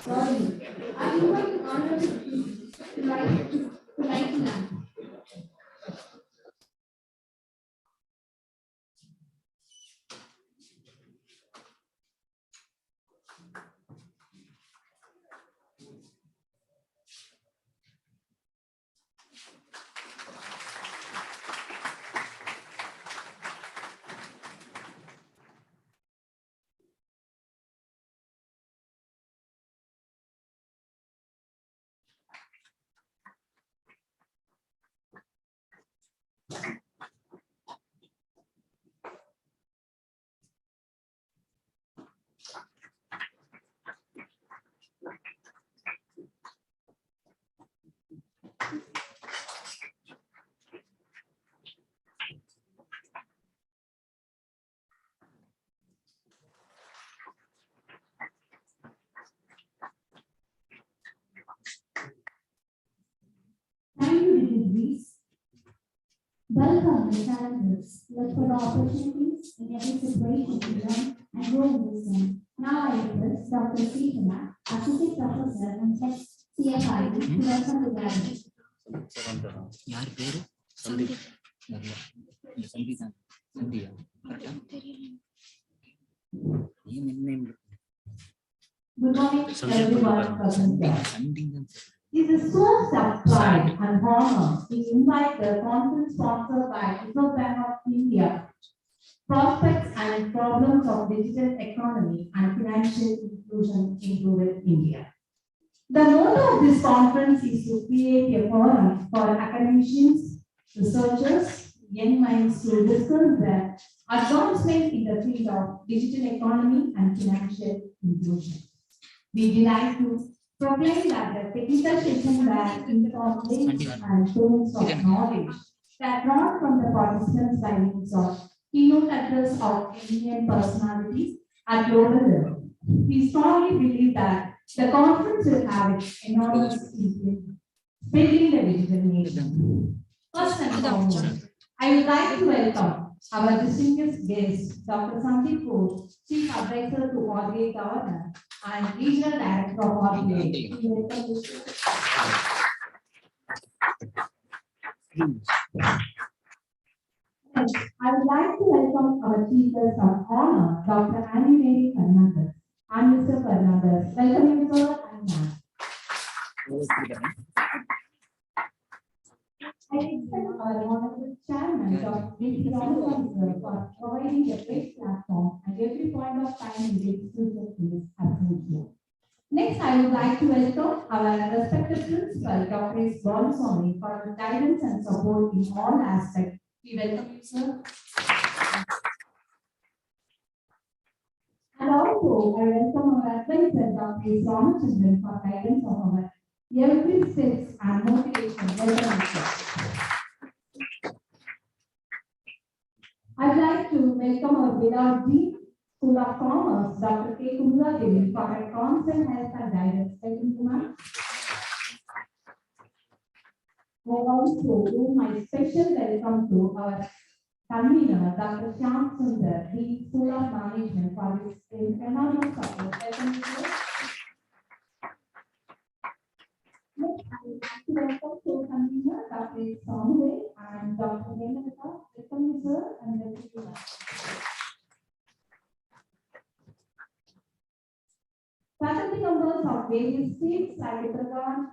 Sorry, I invite honorable speakers to light lamp. Thank you, degrees. Welcome, the challenges. Look for the opportunities in every situation to learn and grow in wisdom. Now I request Dr. Srikala, Associate Professor and Head CFRD, to welcome the gathering. யார் பேரு? சந்தீப். இந்த சந்தீப் தான். Sandhya. Good morning, everyone. It is a source of pride and honor to invite the conference sponsored by Reserve Bank of India, Prospects and Problems of Digital Economy and Financial Inclusion in Rural India. The motto of this conference is to create a forum for academicians, researchers, young minds to discuss the advancement in the field of digital economy and financial inclusion. We delight to proclaim that the technical session were informative and tools of knowledge that drawn from the participants by means of keynote address of Indian personalities at global level. We strongly believe that the conference will have its enormous influence building the digital nation. First and foremost, I would like to welcome our distinguished guest, Dr. Sandeep Kaur, Chief Advisor to RBI Governor and Regional Director of RBI. I would like to welcome our Chief Guest of Honor, Dr. Annie Mary Fernandez and Mr. Fernandez. Welcome you, sir and ma'am. I extend our honorable chairman, Dr. V.P. Ramaswamy, for providing a great platform at every point of time in the exclusive in this assembly. Next, I would like to welcome our respected principal, Dr. S. Ramaswamy, for the guidance and support in all aspects. We welcome you, sir. And also, I welcome our advisor, Dr. S. Ramachandran, for guidance of our every steps and motivation. Welcome, sir. I'd like to welcome our beloved Dean, School of Commerce, Dr. K. Kumula Devi, for her constant help and guidance. Welcome to ma'am. I also do my special welcome to our convener, Dr. Shyam Sundar, Dean, School of Management, for his enormous support. Welcome to you. Next, I would like to welcome co-convener, Dr. SoM and Dr. Venata. Welcome you, sir, and welcome you, ma'am. Faculty members of various states like Uttarakhand,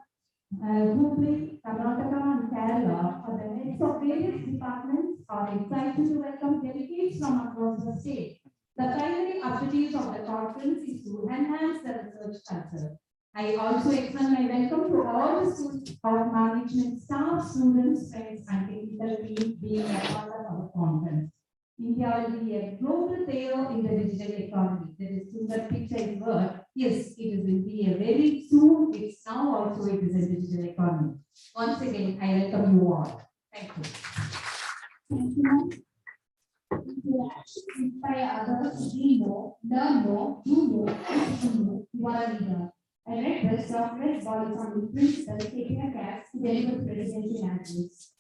Hubli, Karnataka, and Kerala, for the heads of various departments, are excited to welcome delegates from across the state. The primary objective of the conference is to enhance the research culture. I also extend my welcome to all the schools of management, staff, students, friends, and technical team being a part of our conference. India will be a global player in the digital economy. That is in the picture is word. Yes, it will be a very soon. It's now also it is a digital economy. Once again, I welcome you all. Thank you. Thank you, ma'am. To inspire others to be more, learn more, do more, you are a leader. I request Dr. S. Ramaswamy, Principal, KPRCAS, to deliver the presidential address.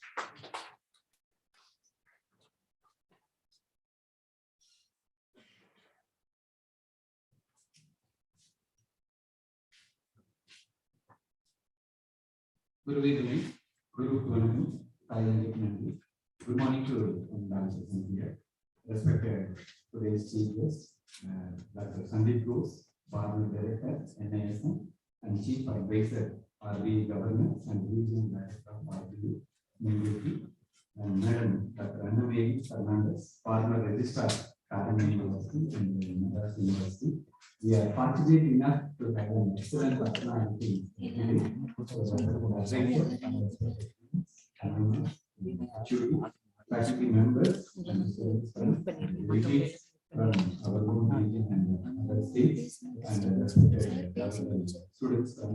Good morning to here. Respected today's chief guest, Dr. Sandeep Ghosh, Partner Director, NISM, and Chief Advisor, RB Governance and Regional Director of RBU, and Madam Dr. Annamay Fernandez, Partner Registrar, Carnegie University and Madras University. We are fortunate enough to have an excellent personality. Faculty members and students from our own region and other states and students from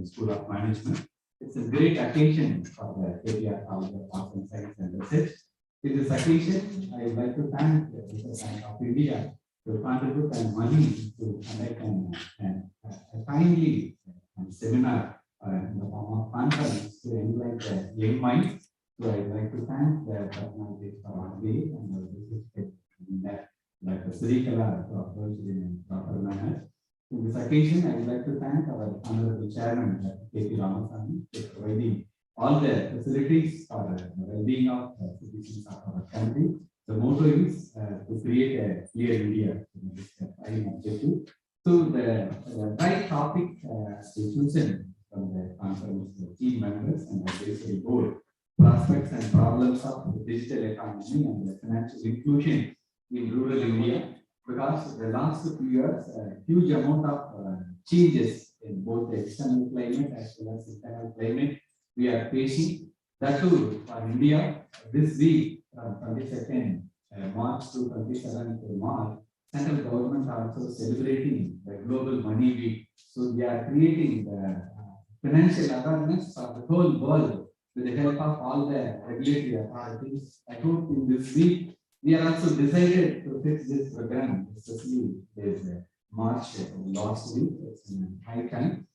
the School of Management. It's a great occasion for the KPRCAS Arts and Science and Research. In this occasion, I would like to thank the Bank of India to contribute and money to conduct a timely seminar in the form of conference to enlighten the young minds. So I would like to thank the personalities for our day and like the Srikala to approach in a proper manner. In this occasion, I would like to thank our Honorable Chairman, KP Ramasamy, for providing all the facilities for the well-being of citizens of our country. The motto is to create a clear India. So the right topic chosen from the conference, the team members and the advisory board, prospects and problems of the digital economy and the financial inclusion in rural India, because the last few years, a huge amount of changes in both the external climate as well as internal climate we are facing. That too, for India, this week from 22nd March to 27th March, central government also celebrating the Global Money Week. So we are creating the financial awareness for the whole world with the help of all the regulatory authorities. I hope in this week, we are also decided to fix this program, especially this March last week. It's in high time.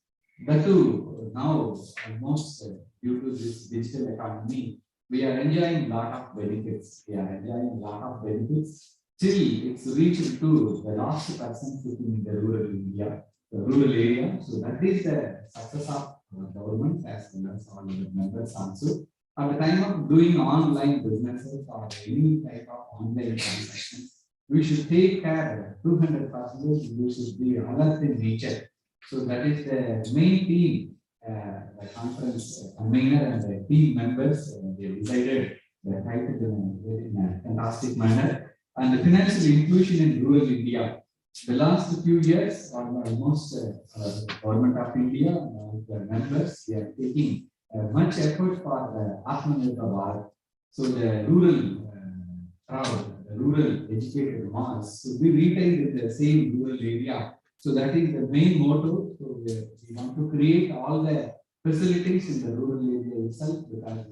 That too, now almost due to this digital economy, we are enjoying a lot of benefits. Till it's reached to the last person sitting in the rural India, the rural area. So that is the success of government as well as all the members also. At the time of doing online businesses or any type of online transactions, we should take care 200%. We should be alert in nature. So that is the main theme. The conference convener and the team members they decided the title in a fantastic manner. And the financial inclusion in rural India. The last few years, almost government of India, the members, they are taking much effort for the Atmanirbhar Bharat. So the rural crowd, the rural educated mass, so we retained in the same rural area. So that is the main motto. So we want to create all the facilities in the rural area itself, because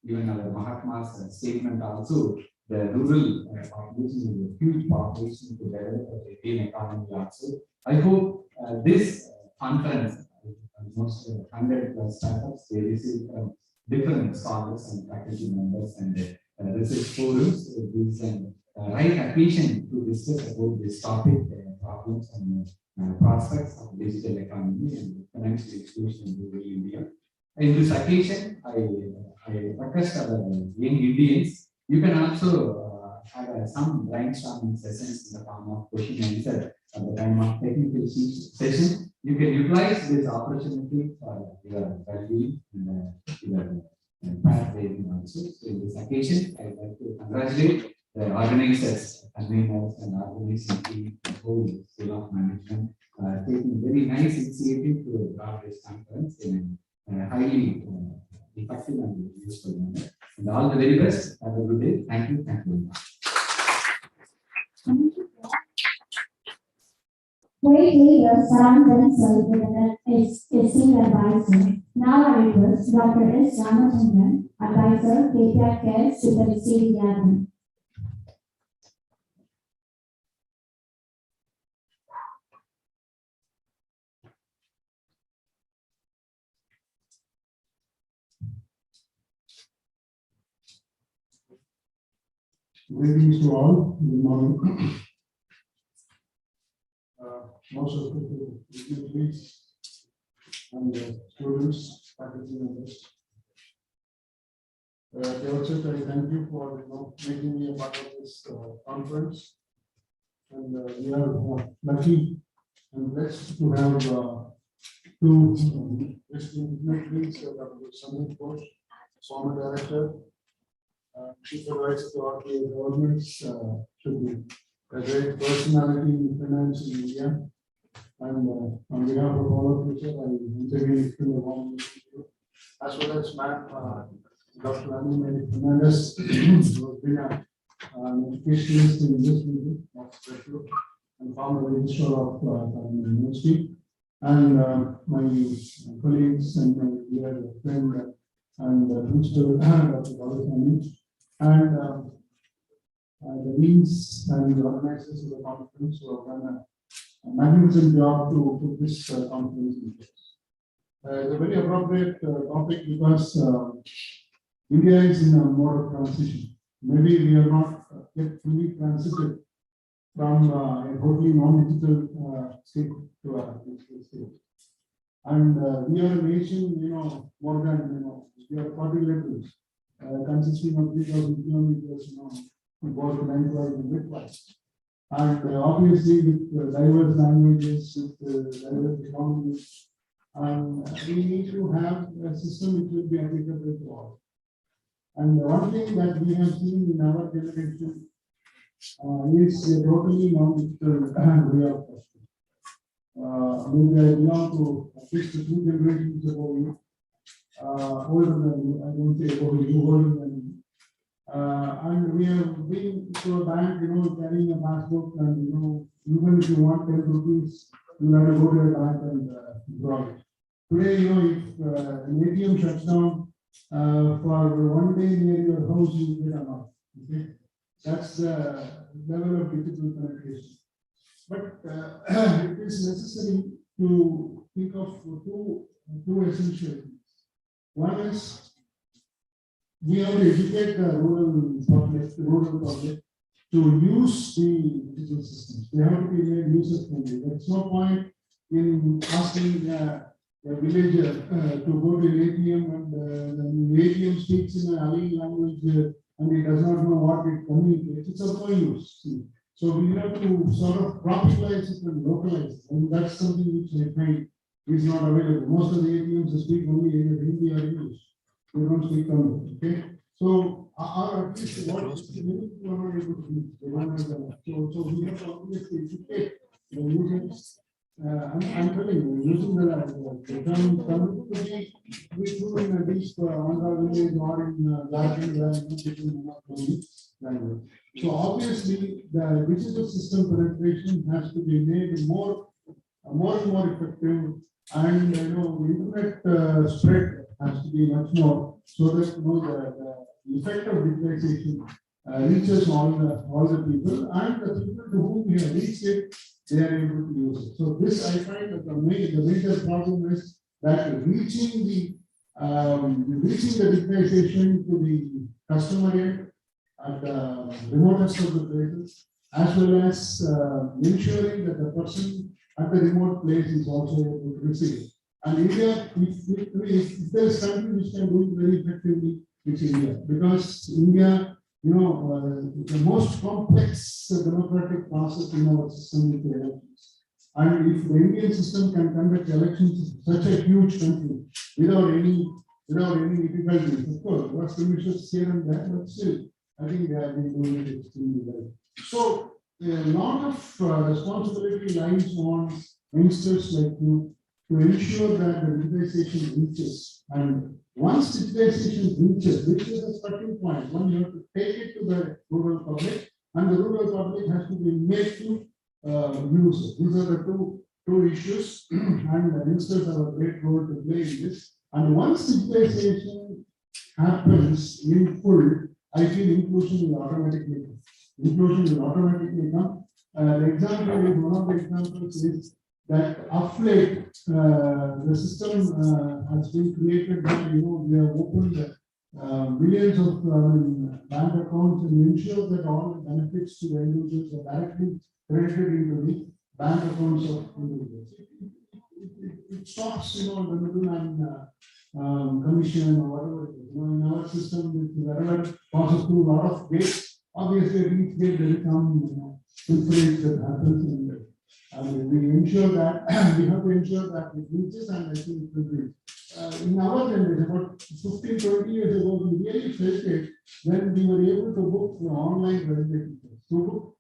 even our Mahatma's statement also, the rural population is a huge population to develop a Indian economy also. I hope this conference, almost 100+ startups, they receive from different scholars and faculty members and research forums. So this is a right occasion to discuss about this topic, problems and prospects of digital economy and financial inclusion in rural India. In this occasion, I request our young Indians, you can also have some brainstorming sessions in the form of question and answer at the time of technical session. You can utilize this opportunity for your well-being and your pathway also. So in this occasion, I would like to congratulate the organizers, conveners, and organizing team, the whole School of Management, taking very nice initiative to draw this conference in a highly effective and useful manner. And all the very best. Have a good day. Thank you. Thank you very much. Great leader surround themselves with an esteemed advisor. Now I request Dr. S. Ramachandran, advisor, KPRCAS, to the receiving gathering. Greetings to all. Good morning. Most of the please. and students, faculty members. At the outset, I thank you for making me a part of this conference. And we are lucky and blessed to have two dignitaries, Dr. Samir Ghosh, SoM Director, Chief Advisor to RTA governments, should be a great personality in finance in India. And on behalf of all of you, sir, I intervene in the warm as well as Dr. Anil Fernandez, who has been an specialist in this meeting of special and former registrar of the university, and my colleagues and my dear friend and principal Dr. Balaswamy, and the deans and the organizers of the conference who have done a magnificent job to put this conference in place. It's a very appropriate topic because India is in a mode of transition. Maybe we are not yet fully transited from a totally non-digital state to a digital state. And we are a nation, more than, we are populated, consisting of 3,000 kilometers, both lengthwise and widthwise. And obviously with diverse languages, with diverse economies, we need to have a system which will be applicable to all. And one thing that we have seen in our generation is a totally non-digital way of question. Maybe I belong to at least 2 generations ago, older than you, I don't say about you, older than you. And we have been to a bank, carrying a passbook, and even if you want 10 rupees, you have to go to a bank and draw it. Today, if an ATM shuts down, for one day near your house, you get a month. Okay? That's the level of digital penetration. But it is necessary to think of two essential things. One is we have to educate the rural public to use the digital systems. They have to be made user friendly. There's no point in asking a villager to go to an ATM and the ATM speaks in an alien language and he does not know what it communicates. It's of no use. So we have to sort of tropicalize it and localize it. And that's something which I find is not available. Most of the ATMs speak only either Hindi or English. They don't speak Tamil. Okay. So at least what is the limit we are not able to do. So we have to obviously educate the users. I'm telling you, using the term Tamil, we do in at least Andhra village or in Jharkhand language. So obviously, the digital system penetration has to be made more and more effective, and the internet spread has to be much more, so that the effect of digitization reaches all the people, and the people to whom we have reached it, they are able to use it. So this I find that the major problem is that reaching the digitization to the customer end at the remotest of the places, as well as ensuring that the person at the remote place is also able to receive it. And India, if there is something which can do it very effectively, it's India, because India, the most complex democratic process in our system is the elections. And if the Indian system can conduct elections in such a huge country without any difficulties, of course, there are skirmishes here and there, but still, I think they have been doing it extremely well. So a lot of responsibility lies on ministers like you to ensure that the digitization reaches. And once digitization reaches a starting point, one you have to take it to the rural public, and the rural public has to be made to use it. These are the two issues, and the ministers have a great role to play in this. And once digitization happens in full, I feel inclusion will automatically come. The example is one of the examples is that of late the system has been created that we have opened millions of bank accounts and ensure that all the benefits to the individuals are directly credited into the bank accounts of individuals. it stops, the middleman commission or whatever it is. In our system, if the error passes through a lot of gates, obviously each gate there is some filtrage that happens in there. And we ensure that we have to ensure that it reaches, and I think it will reach. In our generation, about 15, 20 years ago, we really felt it when we were able to book online registration. So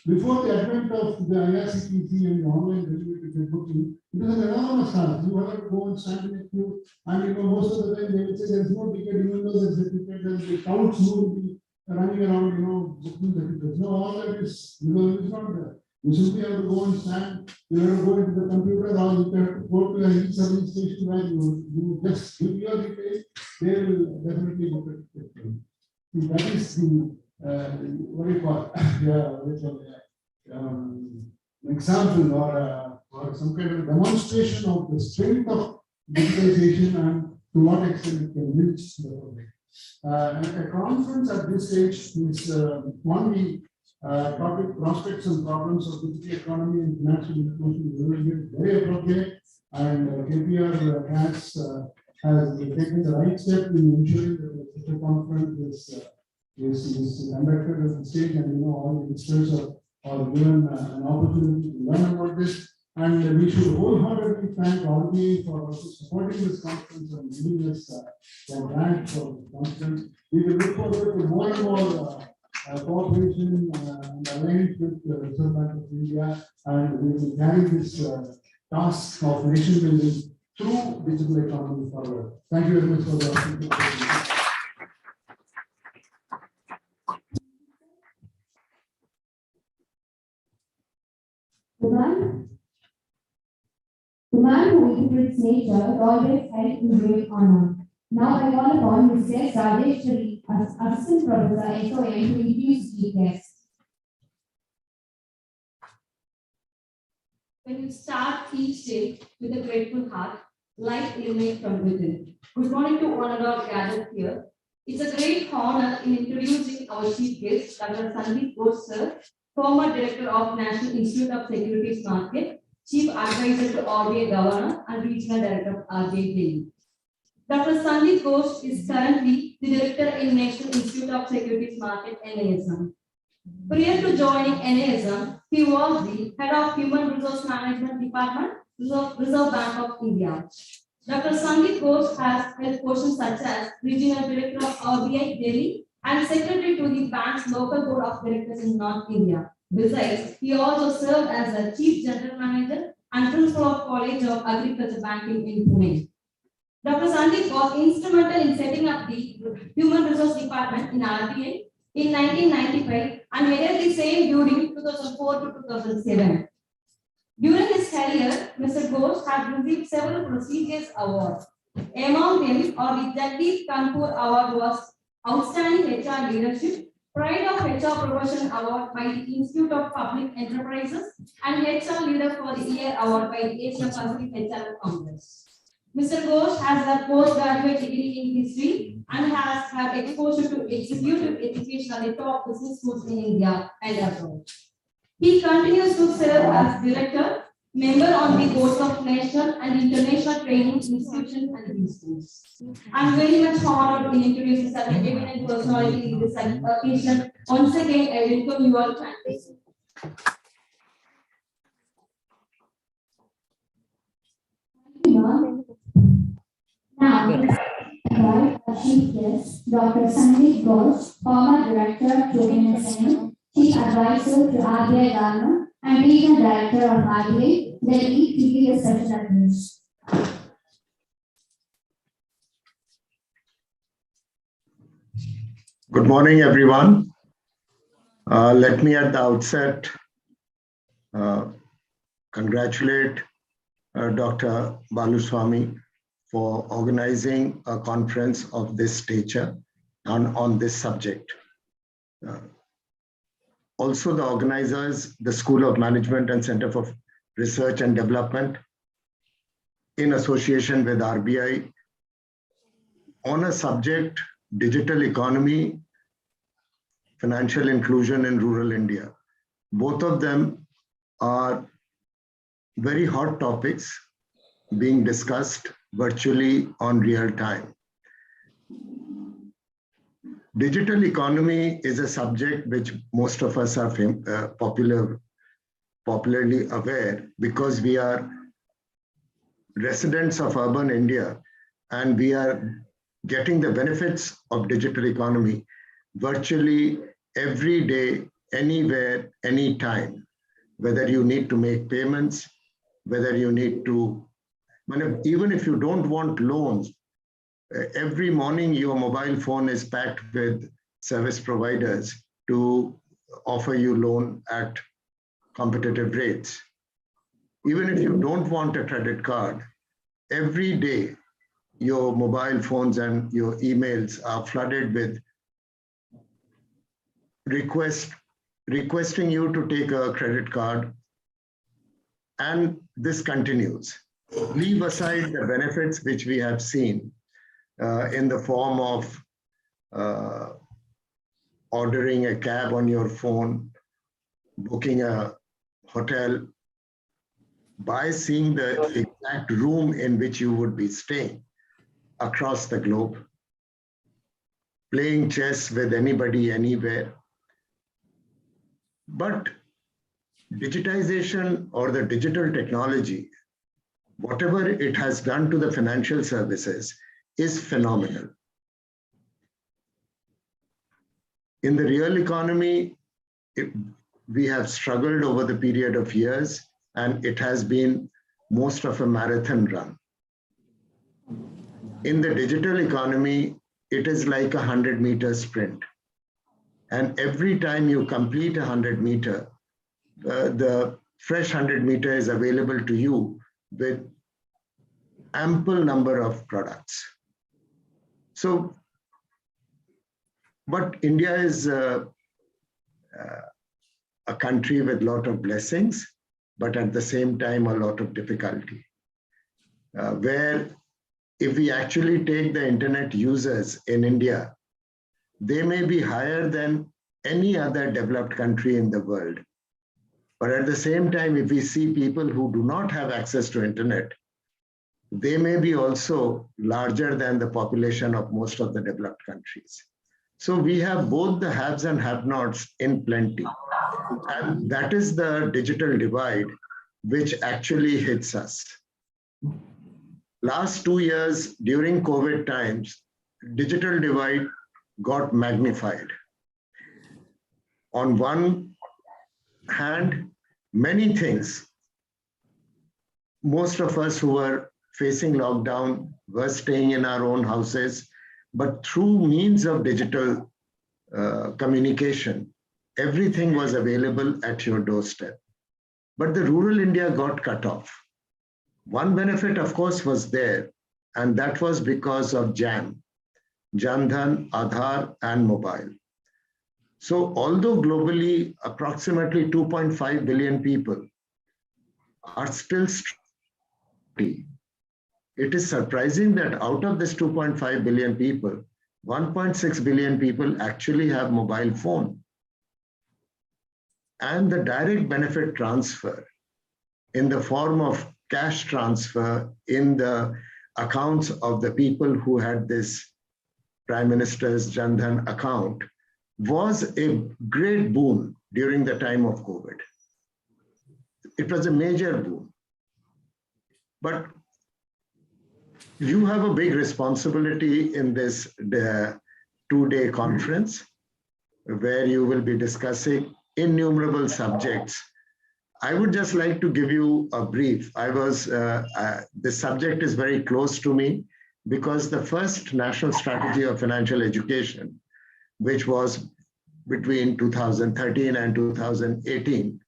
before the advent of the IRCTC and the online registration booking, it was an enormous task. You have to go and stand in a queue, and most of the time they will say there is no ticket, even though there is a ticket, and the counts will be running around, booking the tickets. No, all that is, it's not there. You simply have to go and stand, you have to go into the computer, or you have to go to an e-service station where you just give your details, they will definitely look at it. That is the, what do you call it? Example or some kind of demonstration of the strength of digitalization and to what extent it can reach the public. A conference at this stage is one topic, prospects and problems of digital economy and financial inclusion, very appropriate, and KPRCAS has taken the right step in ensuring that the conference is conducted at the stage, and all the visitors are given an opportunity to learn about this. And we should wholeheartedly thank RBI for also supporting this conference and giving us the grant for the conference. We will look forward to more and more cooperation and alliance with the Reserve Bank of India, and we will carry this task of nation building through digital economy forward. Thank you very much for the opportunity. The man who interprets nature is always held in great honor. Now I call upon Mr. Rajeshwari, Assistant Professor, SoM, to introduce the guest. When you start each day with a grateful heart, life illuminates from within. Good morning to all our gathered here. It's a great honor in introducing our chief guest, Dr. Sandeep Ghosh, sir, former Director of National Institute of Securities Market, Chief Advisor to RBI Governor and Regional Director of RBI Delhi. Dr. Sandeep Ghosh is currently the Director in National Institute of Securities Market, NISM. Prior to joining NISM, he was the Head of Human Resource Management Department, Reserve Bank of India. Dr. Sandeep Ghosh has held positions such as Regional Director of RBI Delhi and Secretary to the bank's local board of directors in North India. Besides, he also served as a Chief General Manager and Principal of College of Agriculture Banking in Pune. Dr. Sandeep was instrumental in setting up the Human Resource Department in RBI in 1995 and headed the same during 2004 to 2007. During his career, Mr. Ghosh has received several prestigious awards. Among them are the Jagdeep Kanpur Award was Outstanding HR Leadership, Pride of HR Profession Award by the Institute of Public Enterprises, and HR Leader for the Year Award by the Asia Pacific HR Congress. Mr. Ghosh has a postgraduate degree in history and has had exposure to executive education at the top business schools in India and abroad. He continues to serve as director, member on the boards of national and international training institutions and these schools. I'm very much honored in introducing such an eminent personality in this occasion. Once again, I welcome you all. Now, invite our chief guest, Dr. Sandeep Ghosh, former Director to NSM, Chief Advisor to RBI Governor, and Regional Director of RBI, Delhi, to give a special address. Good morning, everyone. Let me at the outset congratulate Dr. Baluswamy for organizing a conference of this stature on this subject. Also, the organizers, the School of Management and Center for Research and Development, in association with RBI, on a subject, digital economy, financial inclusion in rural India. Both of them are very hot topics being discussed virtually on real time. Digital economy is a subject which most of us are popularly aware because we are residents of urban India and we are getting the benefits of digital economy virtually every day, anywhere, anytime, whether you need to make payments, whether you need to, even if you don't want loans, every morning your mobile phone is packed with service providers to offer you loan at competitive rates. Even if you don't want a credit card, every day your mobile phones and your emails are flooded with requesting you to take a credit card, and this continues. Leave aside the benefits which we have seen in the form of ordering a cab on your phone, booking a hotel, by seeing the exact room in which you would be staying across the globe, playing chess with anybody, anywhere. But digitization or the digital technology, whatever it has done to the financial services, is phenomenal. In the real economy, we have struggled over the period of years, and it has been most of a marathon run. In the digital economy, it is like a 100-meter sprint. And every time you complete a 100-meter, the fresh 100-meter is available to you with ample number of products. So, but India is a country with a lot of blessings, but at the same time, a lot of difficulty. Where if we actually take the internet users in India, they may be higher than any other developed country in the world. But at the same time, if we see people who do not have access to internet, they may be also larger than the population of most of the developed countries. So we have both the haves and have-nots in plenty. And that is the digital divide which actually hits us. Last 2 years during COVID times, digital divide got magnified. On one hand, many things, most of us who were facing lockdown were staying in our own houses, but through means of digital communication, everything was available at your doorstep. But the rural India got cut off. One benefit, of course, was there, and that was because of JAM, Jan Dhan, Aadhaar, and mobile. So although globally approximately 2.5 billion people are still struggling, it is surprising that out of this 2.5 billion people, 1.6 billion people actually have mobile phone. And the direct benefit transfer in the form of cash transfer in the accounts of the people who had this Prime Minister's Jan Dhan account was a great boon during the time of COVID. It was a major boon. But you have a big responsibility in this two-day conference where you will be discussing innumerable subjects. I would just like to give you a brief. This subject is very close to me because the first National Strategy of Financial Education, which was between 2013 and 2018,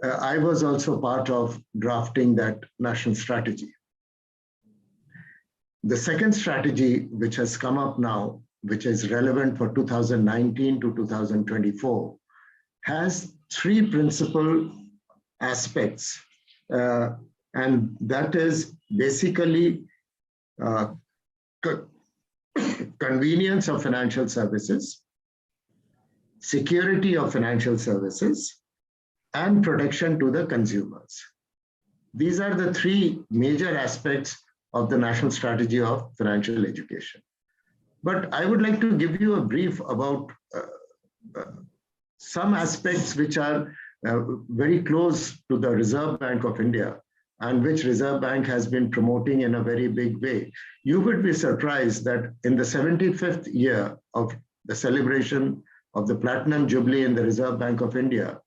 I was also part of drafting that national strategy. The second strategy, which has come up now, which is relevant for 2019 to 2024, has three principal aspects. And that is basically convenience of financial services, security of financial services, and protection to the consumers. These are the three major aspects of the national strategy of financial education. But I would like to give you a brief about some aspects which are very close to the Reserve Bank of India and which Reserve Bank has been promoting in a very big way. You would be surprised that in the 75th year of the celebration of the Platinum Jubilee in the Reserve Bank of India,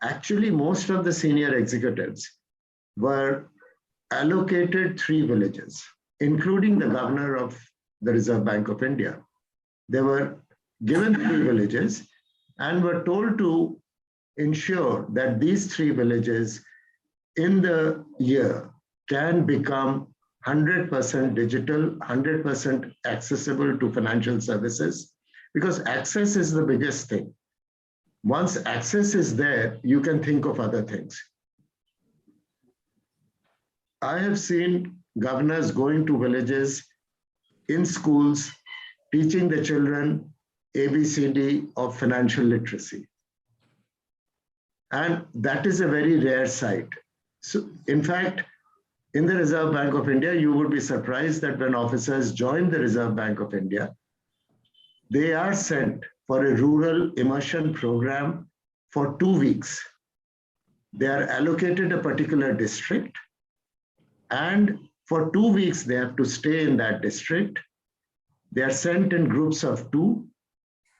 actually most of the senior executives were allocated 3 villages, including the governor of the Reserve Bank of India. They were given 3 villages and were told to ensure that these 3 villages in the year can become 100% digital, 100% accessible to financial services, because access is the biggest thing. Once access is there, you can think of other things. I have seen governors going to villages in schools, teaching the children ABCD of financial literacy. And that is a very rare sight. So, in fact, in the Reserve Bank of India, you would be surprised that when officers join the Reserve Bank of India, they are sent for a rural immersion program for 2 weeks. They are allocated a particular district, and for 2 weeks, they have to stay in that district. They are sent in groups of 2,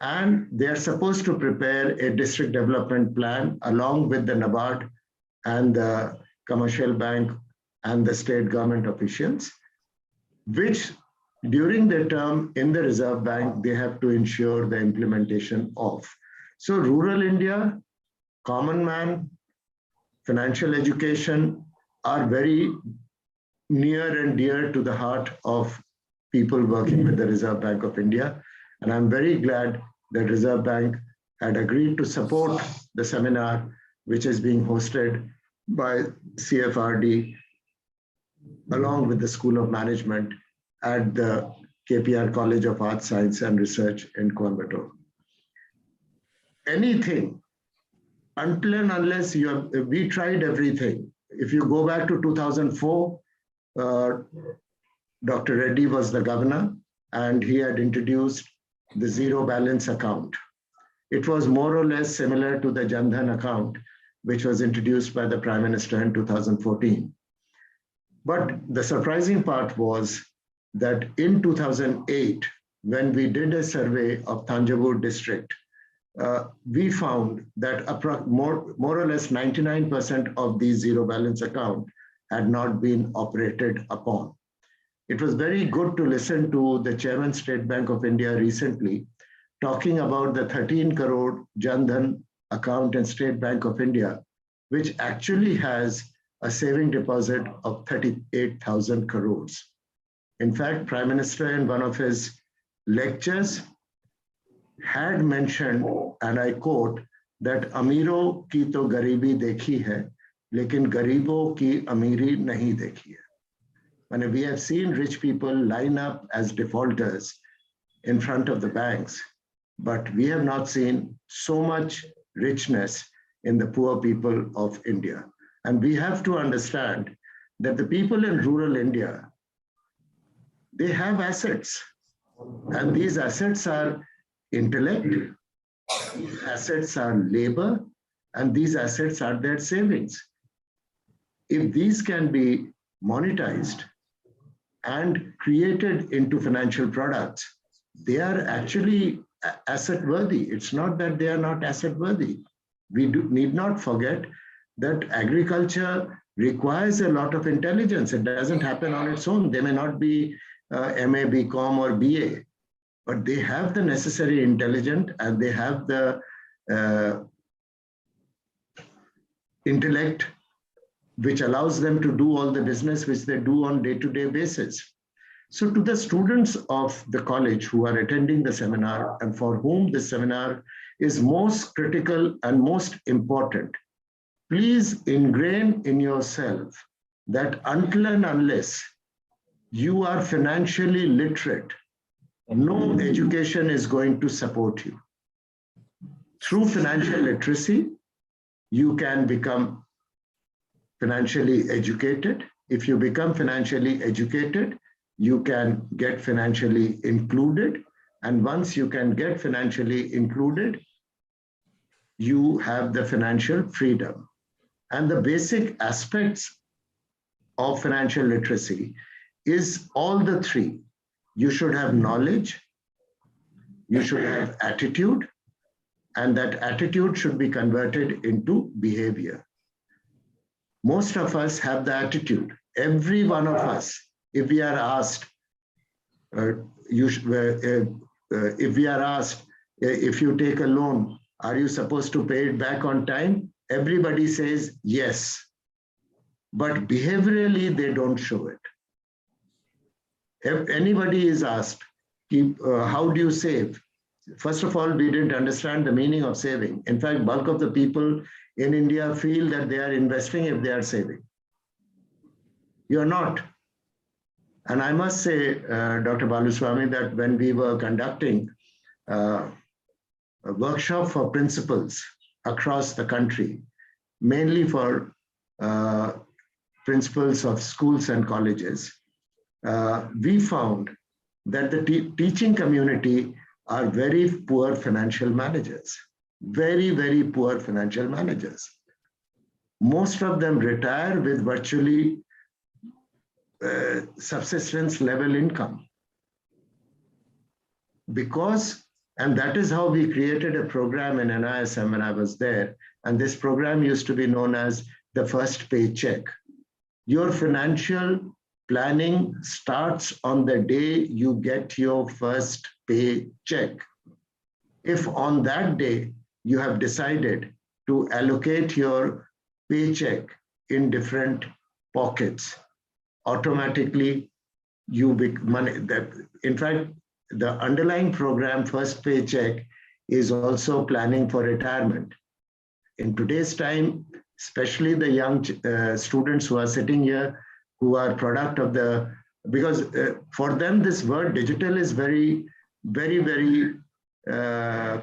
and they are supposed to prepare a district development plan along with the NABARD and the commercial bank and the state government officials, which during their term in the Reserve Bank, they have to ensure the implementation of. So rural India, common man, financial education are very near and dear to the heart of people working with the Reserve Bank of India. And I'm very glad that Reserve Bank had agreed to support the seminar, which is being hosted by CFRD along with the School of Management at the KPR College of Arts, Science and Research in Coimbatore. Anything, until and unless you have, we tried everything. If you go back to 2004, Dr. Reddy was the governor and he had introduced the zero balance account. It was more or less similar to the Jan Dhan account, which was introduced by the Prime Minister in 2014. But the surprising part was that in 2008, when we did a survey of Thanjavur district, we found that more or less 99% of these zero balance account had not been operated upon. It was very good to listen to the Chairman State Bank of India recently talking about the 13 crore Jan Dhan account in State Bank of India, which actually has a saving deposit of 38,000 crores. In fact, Prime Minister in one of his lectures had mentioned, and I quote, that Amiro ki to garibi dekhi hai, lekin garibo ki amiri nahi dekhi hai. And we have seen rich people line up as defaulters in front of the banks, but we have not seen so much richness in the poor people of India. And we have to understand that the people in rural India, they have assets. And these assets are intellect, these assets are labor, and these assets are their savings. If these can be monetized and created into financial products, they are actually asset worthy. It's not that they are not asset worthy. We need not forget that agriculture requires a lot of intelligence. It doesn't happen on its own. They may not be MA, BCom or BA, but they have the necessary intelligence and they have the intellect which allows them to do all the business which they do on day-to-day basis. So to the students of the college who are attending the seminar and for whom this seminar is most critical and most important, please ingrain in yourself that until and unless you are financially literate, no education is going to support you. Through financial literacy, you can become financially educated. If you become financially educated, you can get financially included. And once you can get financially included, you have the financial freedom. And the basic aspects of financial literacy is all the three. You should have knowledge, you should have attitude, and that attitude should be converted into behavior. Most of us have the attitude. Every one of us, if we are asked, if you take a loan, are you supposed to pay it back on time? Everybody says yes, but behaviorally they don't show it. If anybody is asked, how do you save? First of all, we didn't understand the meaning of saving. In fact, bulk of the people in India feel that they are investing if they are saving. You're not. And I must say, Dr. Baluswamy, that when we were conducting a workshop for principals across the country, mainly for principals of schools and colleges, we found that the teaching community are very poor financial managers, very, very poor financial managers. Most of them retire with virtually subsistence level income. Because, and that is how we created a program in NISM when I was there. And this program used to be known as the first paycheck. Your financial planning starts on the day you get your first paycheck. If on that day you have decided to allocate your paycheck in different pockets, automatically you money. In fact, the underlying program First Paycheck is also planning for retirement. In today's time, especially the young students who are sitting here, who are product of the, because for them this word digital is very, very, very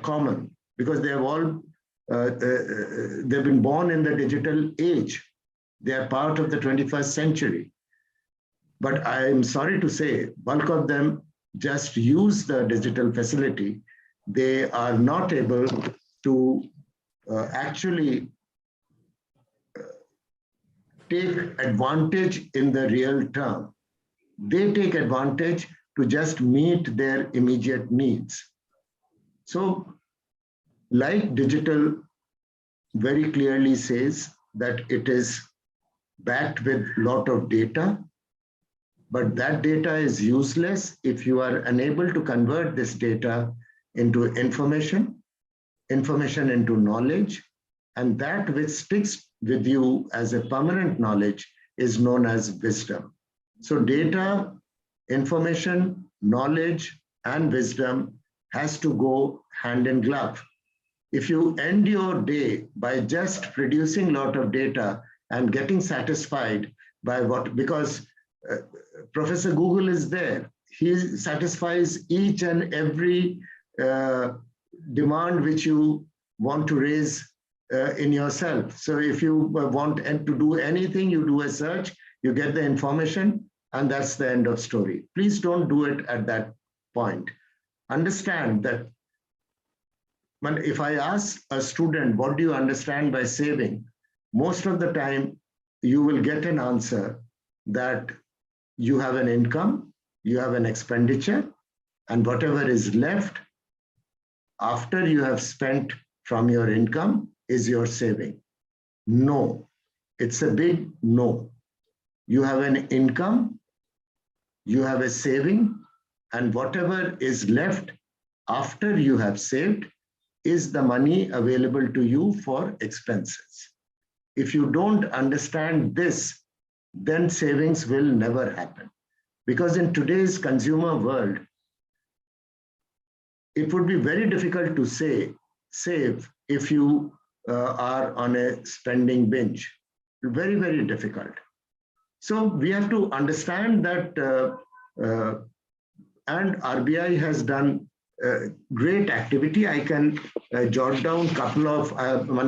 common, because they have all, they've been born in the digital age. They are part of the 21st century. But I'm sorry to say, bulk of them just use the digital facility. They are not able to actually take advantage in the real term. They take advantage to just meet their immediate needs. So, like digital very clearly says that it is backed with a lot of data, but that data is useless if you are unable to convert this data into information into knowledge, and that which sticks with you as a permanent knowledge is known as wisdom. So data, information, knowledge, and wisdom has to go hand in glove. If you end your day by just producing a lot of data and getting satisfied by what, because Professor Google is there, he satisfies each and every demand which you want to raise in yourself. So if you want to do anything, you do a search, you get the information, and that's the end of story. Please don't do it at that point. Understand that if I ask a student, what do you understand by saving? Most of the time, you will get an answer that you have an income, you have an expenditure, and whatever is left after you have spent from your income is your saving. No, it's a big no. You have an income, you have a saving, and whatever is left after you have saved is the money available to you for expenses. If you don't understand this, then savings will never happen. Because in today's consumer world, it would be very difficult to save if you are on a spending binge. Very, very difficult. So we have to understand that, and RBI has done great activity. I can jot down couple of,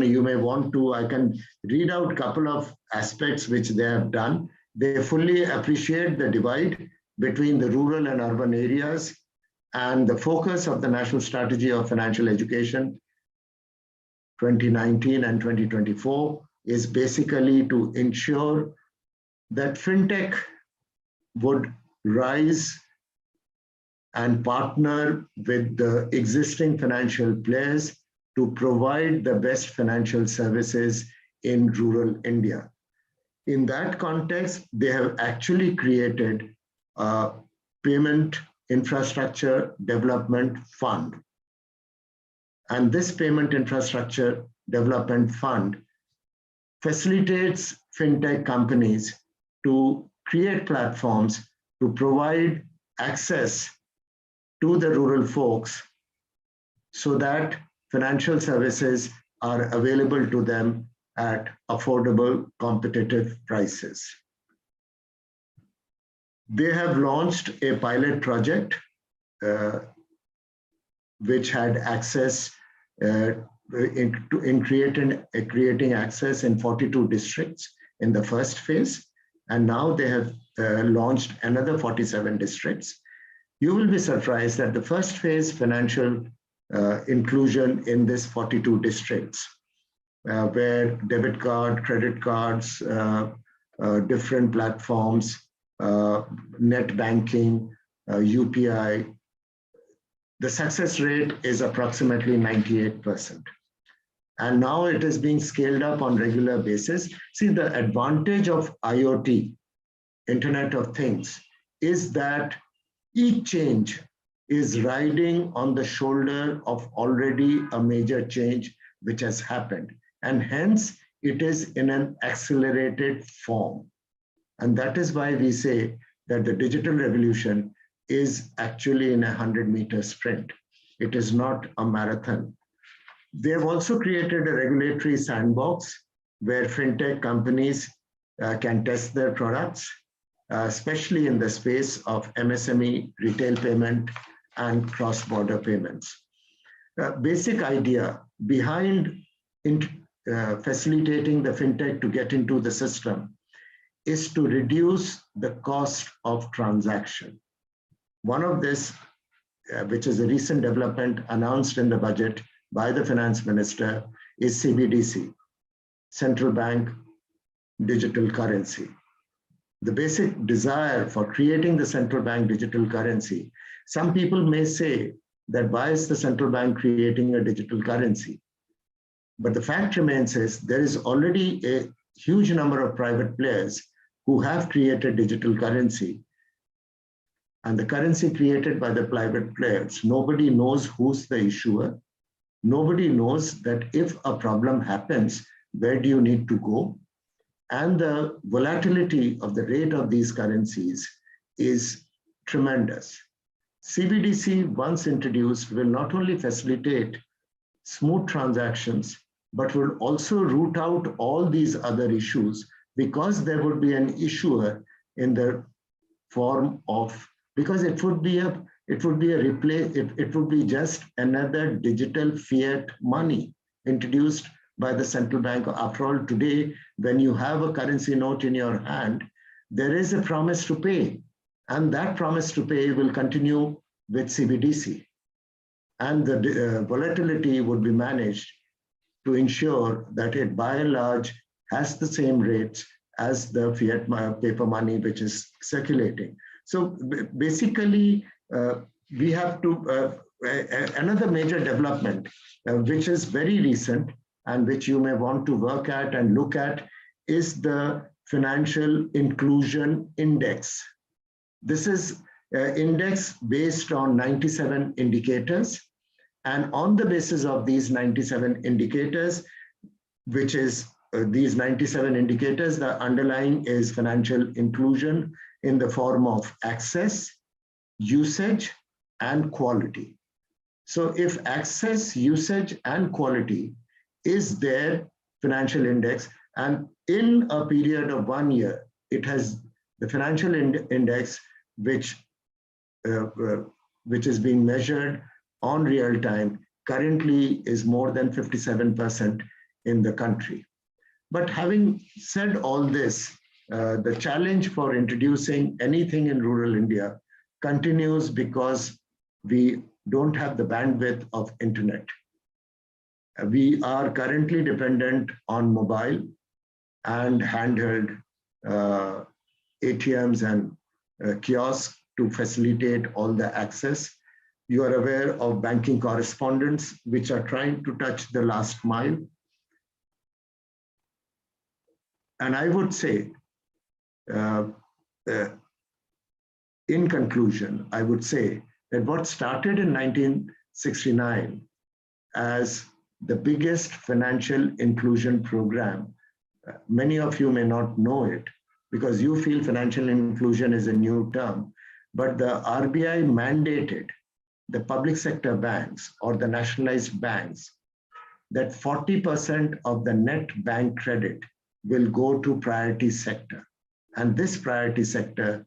you may want to, I can read out couple of aspects which they have done. They fully appreciate the divide between the rural and urban areas, and the focus of the National Strategy of Financial Education 2019 and 2024 is basically to ensure that fintech would rise and partner with the existing financial players to provide the best financial services in rural India. In that context, they have actually created a payment infrastructure development fund. And this payment infrastructure development fund facilitates fintech companies to create platforms to provide access to the rural folks so that financial services are available to them at affordable, competitive prices. They have launched a pilot project which had access in creating access in 42 districts in the first phase. And now they have launched another 47 districts. You will be surprised that the first phase financial inclusion in this 42 districts, where debit card, credit cards, different platforms, net banking, UPI, the success rate is approximately 98%. And now it is being scaled up on regular basis. See, the advantage of IoT, Internet of Things, is that each change is riding on the shoulder of already a major change which has happened. And hence, it is in an accelerated form. And that is why we say that the digital revolution is actually in a 100-meter sprint. It is not a marathon. They have also created a regulatory sandbox where fintech companies can test their products, especially in the space of MSME, retail payment, and cross-border payments. Basic idea behind facilitating the fintech to get into the system is to reduce the cost of transaction. One of this, which is a recent development announced in the budget by the finance minister, is CBDC, central bank digital currency. The basic desire for creating the central bank digital currency, some people may say that why is the central bank creating a digital currency? But the fact remains is there is already a huge number of private players who have created digital currency. And the currency created by the private players, nobody knows who's the issuer. Nobody knows that if a problem happens, where do you need to go? And the volatility of the rate of these currencies is tremendous. CBDC, once introduced, will not only facilitate smooth transactions, but will also root out all these other issues, because there would be an issuer in the form of, because it would be just another digital fiat money introduced by the central bank. After all, today, when you have a currency note in your hand, there is a promise to pay. And that promise to pay will continue with CBDC. And the volatility would be managed to ensure that it, by and large, has the same rates as the fiat paper money which is circulating. So basically, we have to, another major development, which is very recent and which you may want to work at and look at, is the Financial Inclusion Index. This is an index based on 97 indicators. And on the basis of these 97 indicators, which is these 97 indicators, the underlying is financial inclusion in the form of access, usage, and quality. So if access, usage, and quality is their financial index, and in a period of 1 year, it has the financial index, which is being measured on real time currently is more than 57% in the country. But having said all this, the challenge for introducing anything in rural India continues because we don't have the bandwidth of internet. We are currently dependent on mobile and handheld ATMs and kiosks to facilitate all the access. You are aware of banking correspondents which are trying to touch the last mile. And I would say, in conclusion, I would say that what started in 1969 as the biggest financial inclusion program, many of you may not know it because you feel financial inclusion is a new term, but the RBI mandated the public sector banks or the nationalized banks that 40% of the net bank credit will go to priority sector. And this priority sector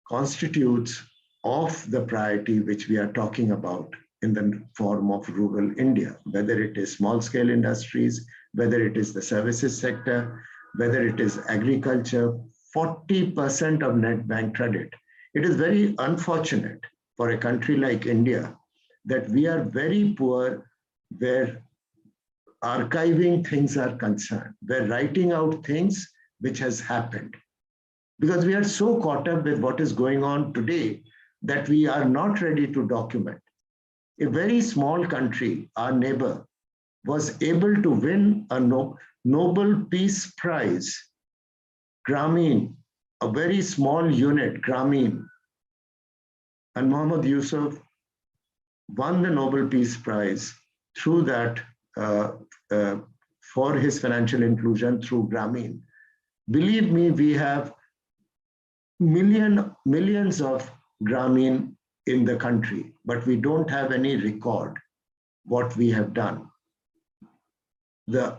constitutes of the priority which we are talking about in the form of rural India, whether it is small scale industries, whether it is the services sector, whether it is agriculture, 40% of net bank credit. It is very unfortunate for a country like India that we are very poor where archiving things are concerned. We're writing out things which has happened because we are so caught up with what is going on today that we are not ready to document. A very small country, our neighbor, was able to win a Nobel Peace Prize, Grameen, a very small unit, Grameen, and Muhammad Yusuf won the Nobel Peace Prize through that for his financial inclusion through Grameen. Believe me, we have millions of Grameen in the country, but we don't have any record what we have done. The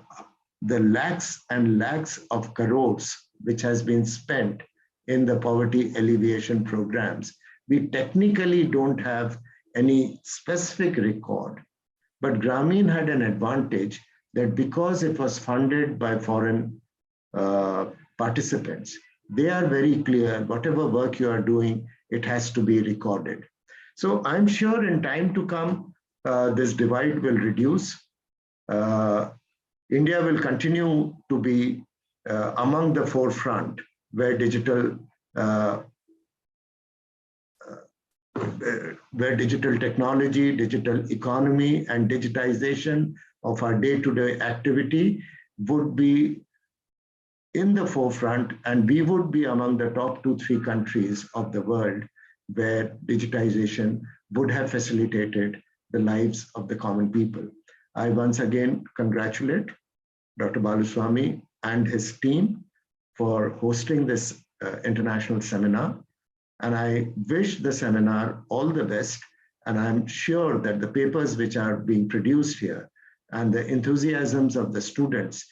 lakhs and lakhs of crores which has been spent in the poverty alleviation programs, we technically don't have any specific record. But Grameen had an advantage that because it was funded by foreign participants, they are very clear, whatever work you are doing, it has to be recorded. So I'm sure in time to come, this divide will reduce. India will continue to be among the forefront where digital technology, digital economy, and digitization of our day-to-day activity would be in the forefront, and we would be among the top 2-3 countries of the world where digitization would have facilitated the lives of the common people. I once again congratulate Dr. Baluswamy and his team for hosting this international seminar. And I wish the seminar all the best. And I'm sure that the papers which are being produced here and the enthusiasms of the students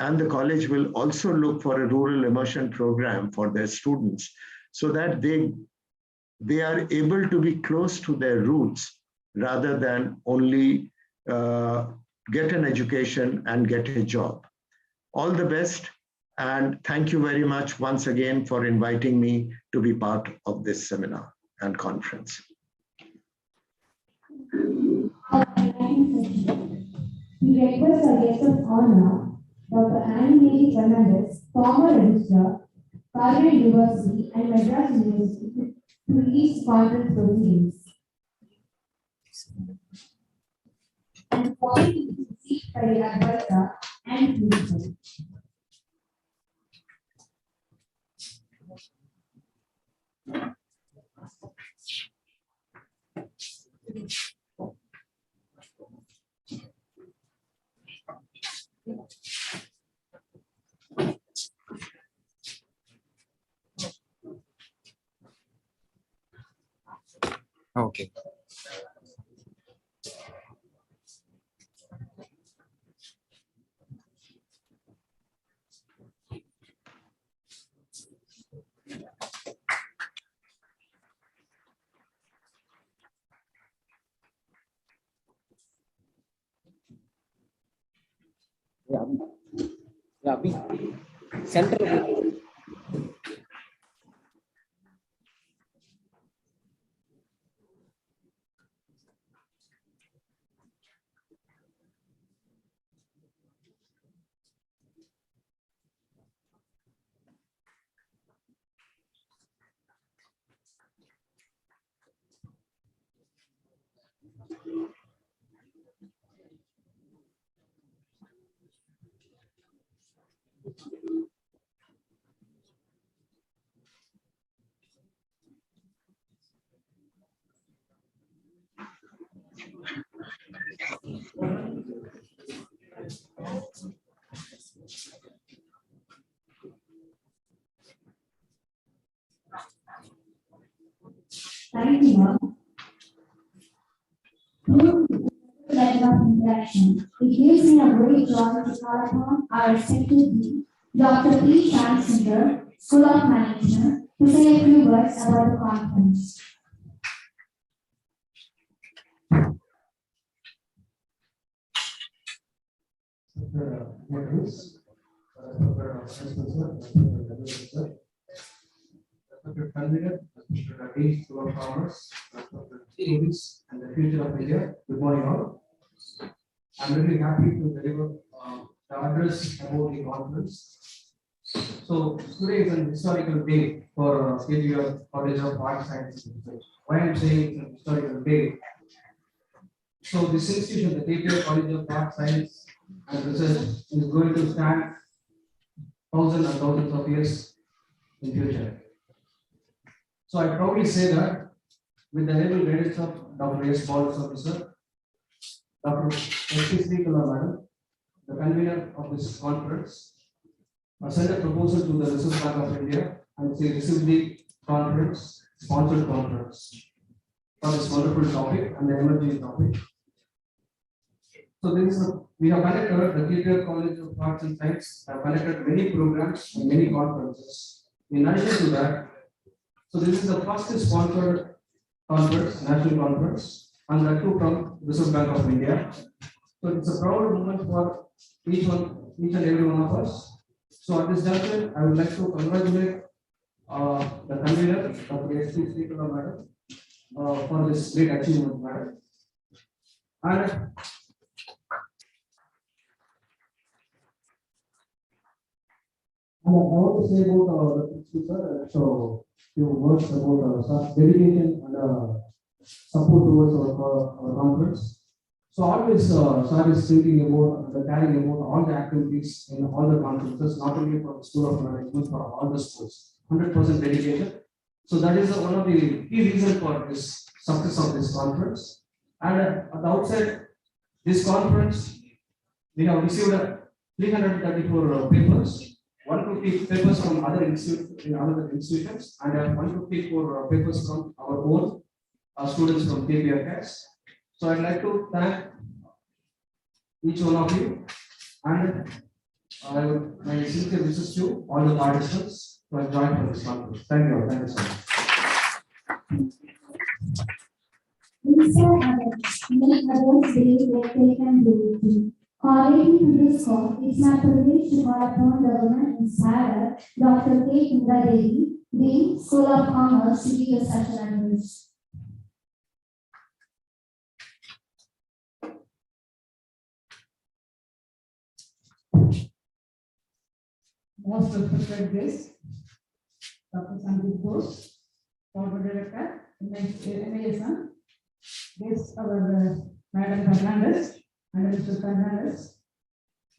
and the college will also look for a rural immersion program for their students so that they are able to be close to their roots rather than only get an education and get a job. All the best. And thank you very much once again for inviting me to be part of this seminar and conference. We request our guest of honor, Dr. Annie Fernandez, former registrar, Carver University and Madras University, to lead conference proceedings. And following is received by the advisor and principal. Okay. अभी centre Thank you, ma'am. Level of interaction. It gives me a great joy to call upon our respected dean, Dr. P. Chandra, School of Management, to say a few words about the conference. Convener, Mr. Dean, School of Commerce, students, and the future of India. Good morning, all. I'm really happy to deliver the address about the conference. So today is an historical day for KPR College of Arts, Sciences and Research. Why I'm saying it's an historical day? So this institution, the KPR College of Arts, Science and Research, is going to stand thousands and thousands of years in future. So I proudly say that with the able guidance of Dr. S. Paul Officer, Dr. S. Madam, the convener of this conference, I sent a proposal to the Reserve Bank of India and they received the conference, sponsored conference for this wonderful topic and the emerging topic. So we have conducted the KPR College of Arts and Science have conducted many programs and many conferences. In addition to that, so this is the first sponsored conference, national conference, and that too from Reserve Bank of India. So it's a proud moment for each and every one of us. So at this juncture, I would like to congratulate the convener, Dr. S. Madam, for this great achievement, madam. And I want to say about the speaker, so few words about dedication and support towards our conference. So always sir is thinking about the carrying about all the activities in all the conferences, not only for the School of Management, for all the schools. 100% dedication. So that is one of the key reasons for this success of this conference. And at the outset, this conference, we have received 334 papers. 150 papers from other institutions and 154 papers from our own students from KPRCAS. So I'd like to thank each one of you and my sincere wishes to all the participants who have joined for this conference. Thank you. Thank you so much. Many others believe that they can do it too. According to this call, it's my privilege to call upon the woman inspirer, Dr. K. Indra Devi, Dean, School of Commerce, to give such an address. Most respected guest, Dr. Sandeep Ghosh, Former Director, MASM, guest our Madam Fernandez and Mr. Fernandez,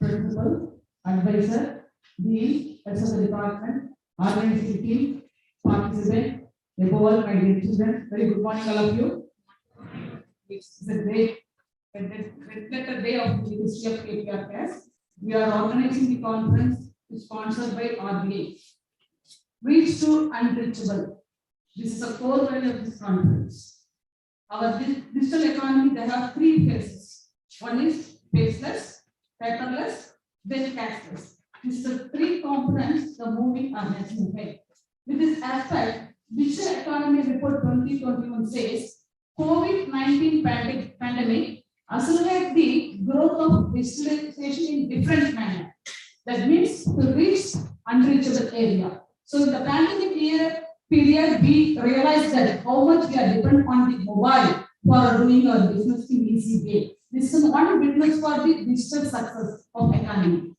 Principal, Advisor, Dean, Heads of the Department, organizing team, participant, above all my dear children. Very good morning, all of you. It's a great reflected day of the history of KPRCAS. We are organizing the conference sponsored by RBI. Reach to unreachable. This is a core value of this conference. Our digital economy, they have three phases. One is faceless, paperless, then cashless. These are the three components the moving are ahead. With this aspect, Digital Economy Report 2021 says COVID-19 pandemic accelerate the growth of digitalization in different manner. That means to reach unreachable area. So in the pandemic period, we realized that how much we are dependent on the mobile for doing our business in easy way. This is one witness for the digital success of economy.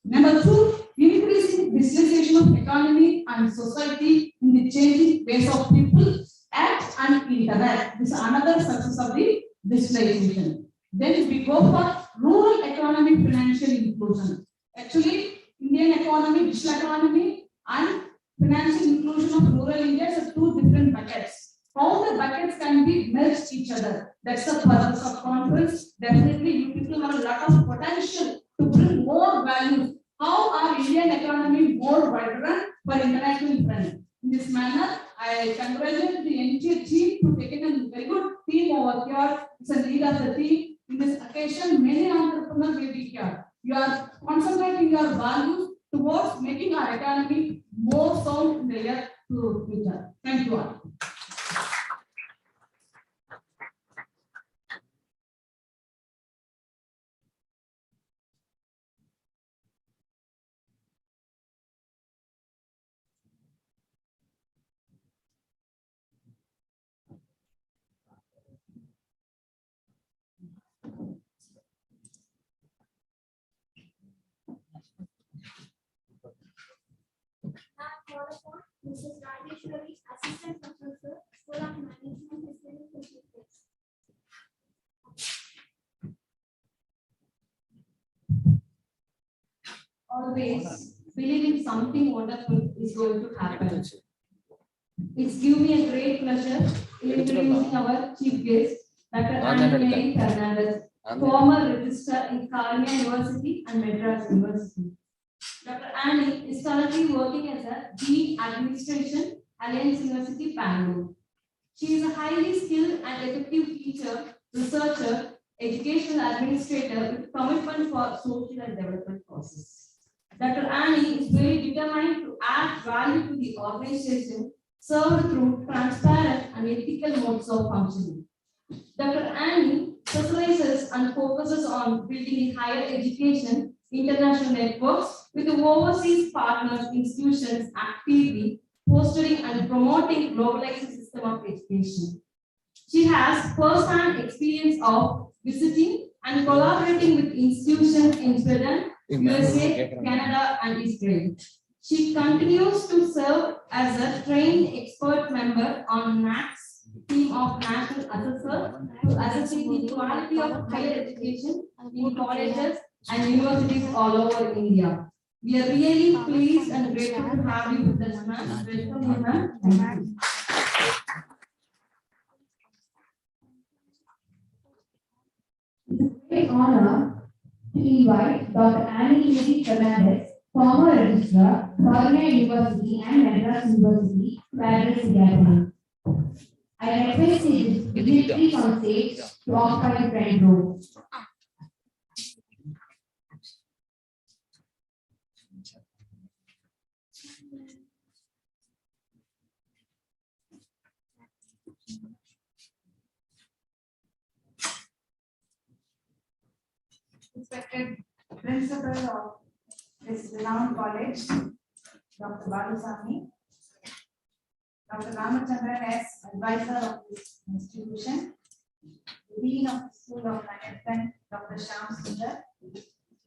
Number two, increasing digitalization of economy and society in the changing ways of people act and interact. This is another success of the digitalization. Then we go for rural economy financial inclusion. Actually, Indian economy, digital economy, and financial inclusion of rural India are two different buckets. How the buckets can be merged each other. That's the purpose of conference. Definitely, you people have a lot of potential to bring more value. How our Indian economy more vibrant for international friends. In this manner, I congratulate the entire team to take a very good team over here. It's a lead of the team. In this occasion, many entrepreneurs will be here. You are concentrating your values towards making our economy more sound in the year to future. Thank you all. Mrs. Rajeshwari, Assistant Professor, School of Management, Always believing something wonderful is going to happen. It's given me a great pleasure introducing our chief guest, Dr. Annie Fernandez, former registrar in California University and Madras University. Dr. Annie is currently working as a Dean Administration, Alliance University, Bangalore. She is a highly skilled and effective teacher, researcher, educational administrator with commitment for social and development process. Dr. Annie is very determined to add value to the organization served through transparent and ethical modes of functioning. Dr. Annie specializes and focuses on building higher education international networks with the overseas partners institutions actively fostering and promoting globalized system of education. She has first-hand experience of visiting and collaborating with institutions in Sweden, USA, Canada, and Israel. She continues to serve as a trained expert member on NAC's team of national assessors to assessing the quality of higher education in colleges and universities all over India. We are really pleased and grateful to have you with us, ma'am. Welcome you, ma'am. Thank you. It's a great honor to invite Dr. Annie Fernandez, former registrar, California University and Madras University, to address the gathering. I request his dignitaries on stage to occupy the front row. Respected Principal of this renowned college, Dr. Balusamy, Dr. Ramachandran S., advisor of this institution, the Dean of the School of Management, Dr. Shyam Sundar,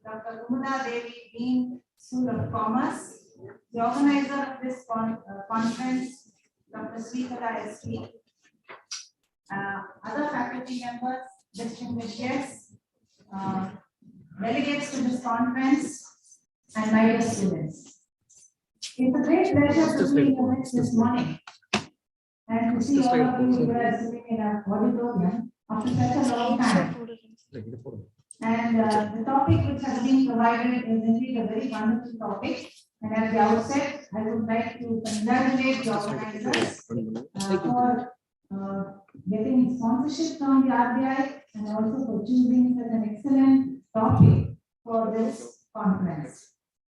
Dr. Kumula Devi, Dean, School of Commerce, the organizer of this conference, Dr. Srikala S.P., other faculty members, distinguished guests, delegates to this conference, and my dear students. It's a great pleasure to be in your midst this morning and to see all of you here sitting in our auditorium after such a long time. And the topic which has been provided is indeed a very wonderful topic. And at the outset, I would like to congratulate the organizers for getting sponsorship from the RBI and also for choosing such an excellent topic for this conference.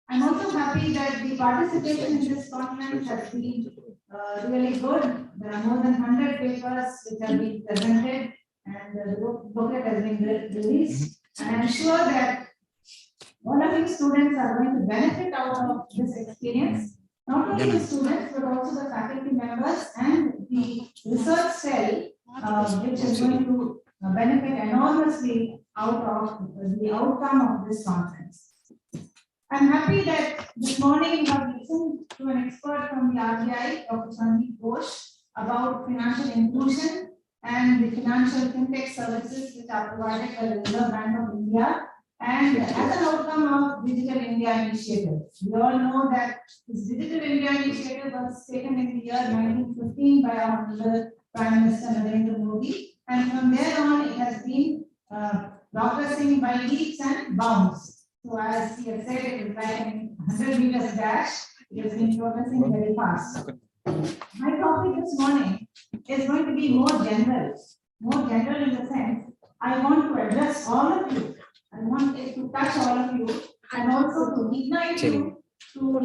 I'm also happy that the participation in this conference has been really good. There are more than 100 papers which have been presented, and and the booklet has been released. And I'm sure that all of you students are going to benefit out of this experience. Not only the students, but also the faculty members and the research cell, which is going to benefit enormously out of the outcome of this conference. I'm happy that this morning we have listened to an expert from the RBI, Dr. Sandeep Ghosh, about financial inclusion and the financial fintech services which are provided by the Reserve Bank of India, and as an outcome of Digital India Initiative. We all know that this Digital India Initiative was taken in the year 1915 by our Honorable Prime Minister Narendra Modi, and from there on it has been progressing by leaps and bounds. So as he has said, it is like a 100 meters dash. It has been progressing very fast. My topic this morning is going to be more general in the sense I want to address all of you. I want it to touch all of you and also to ignite you to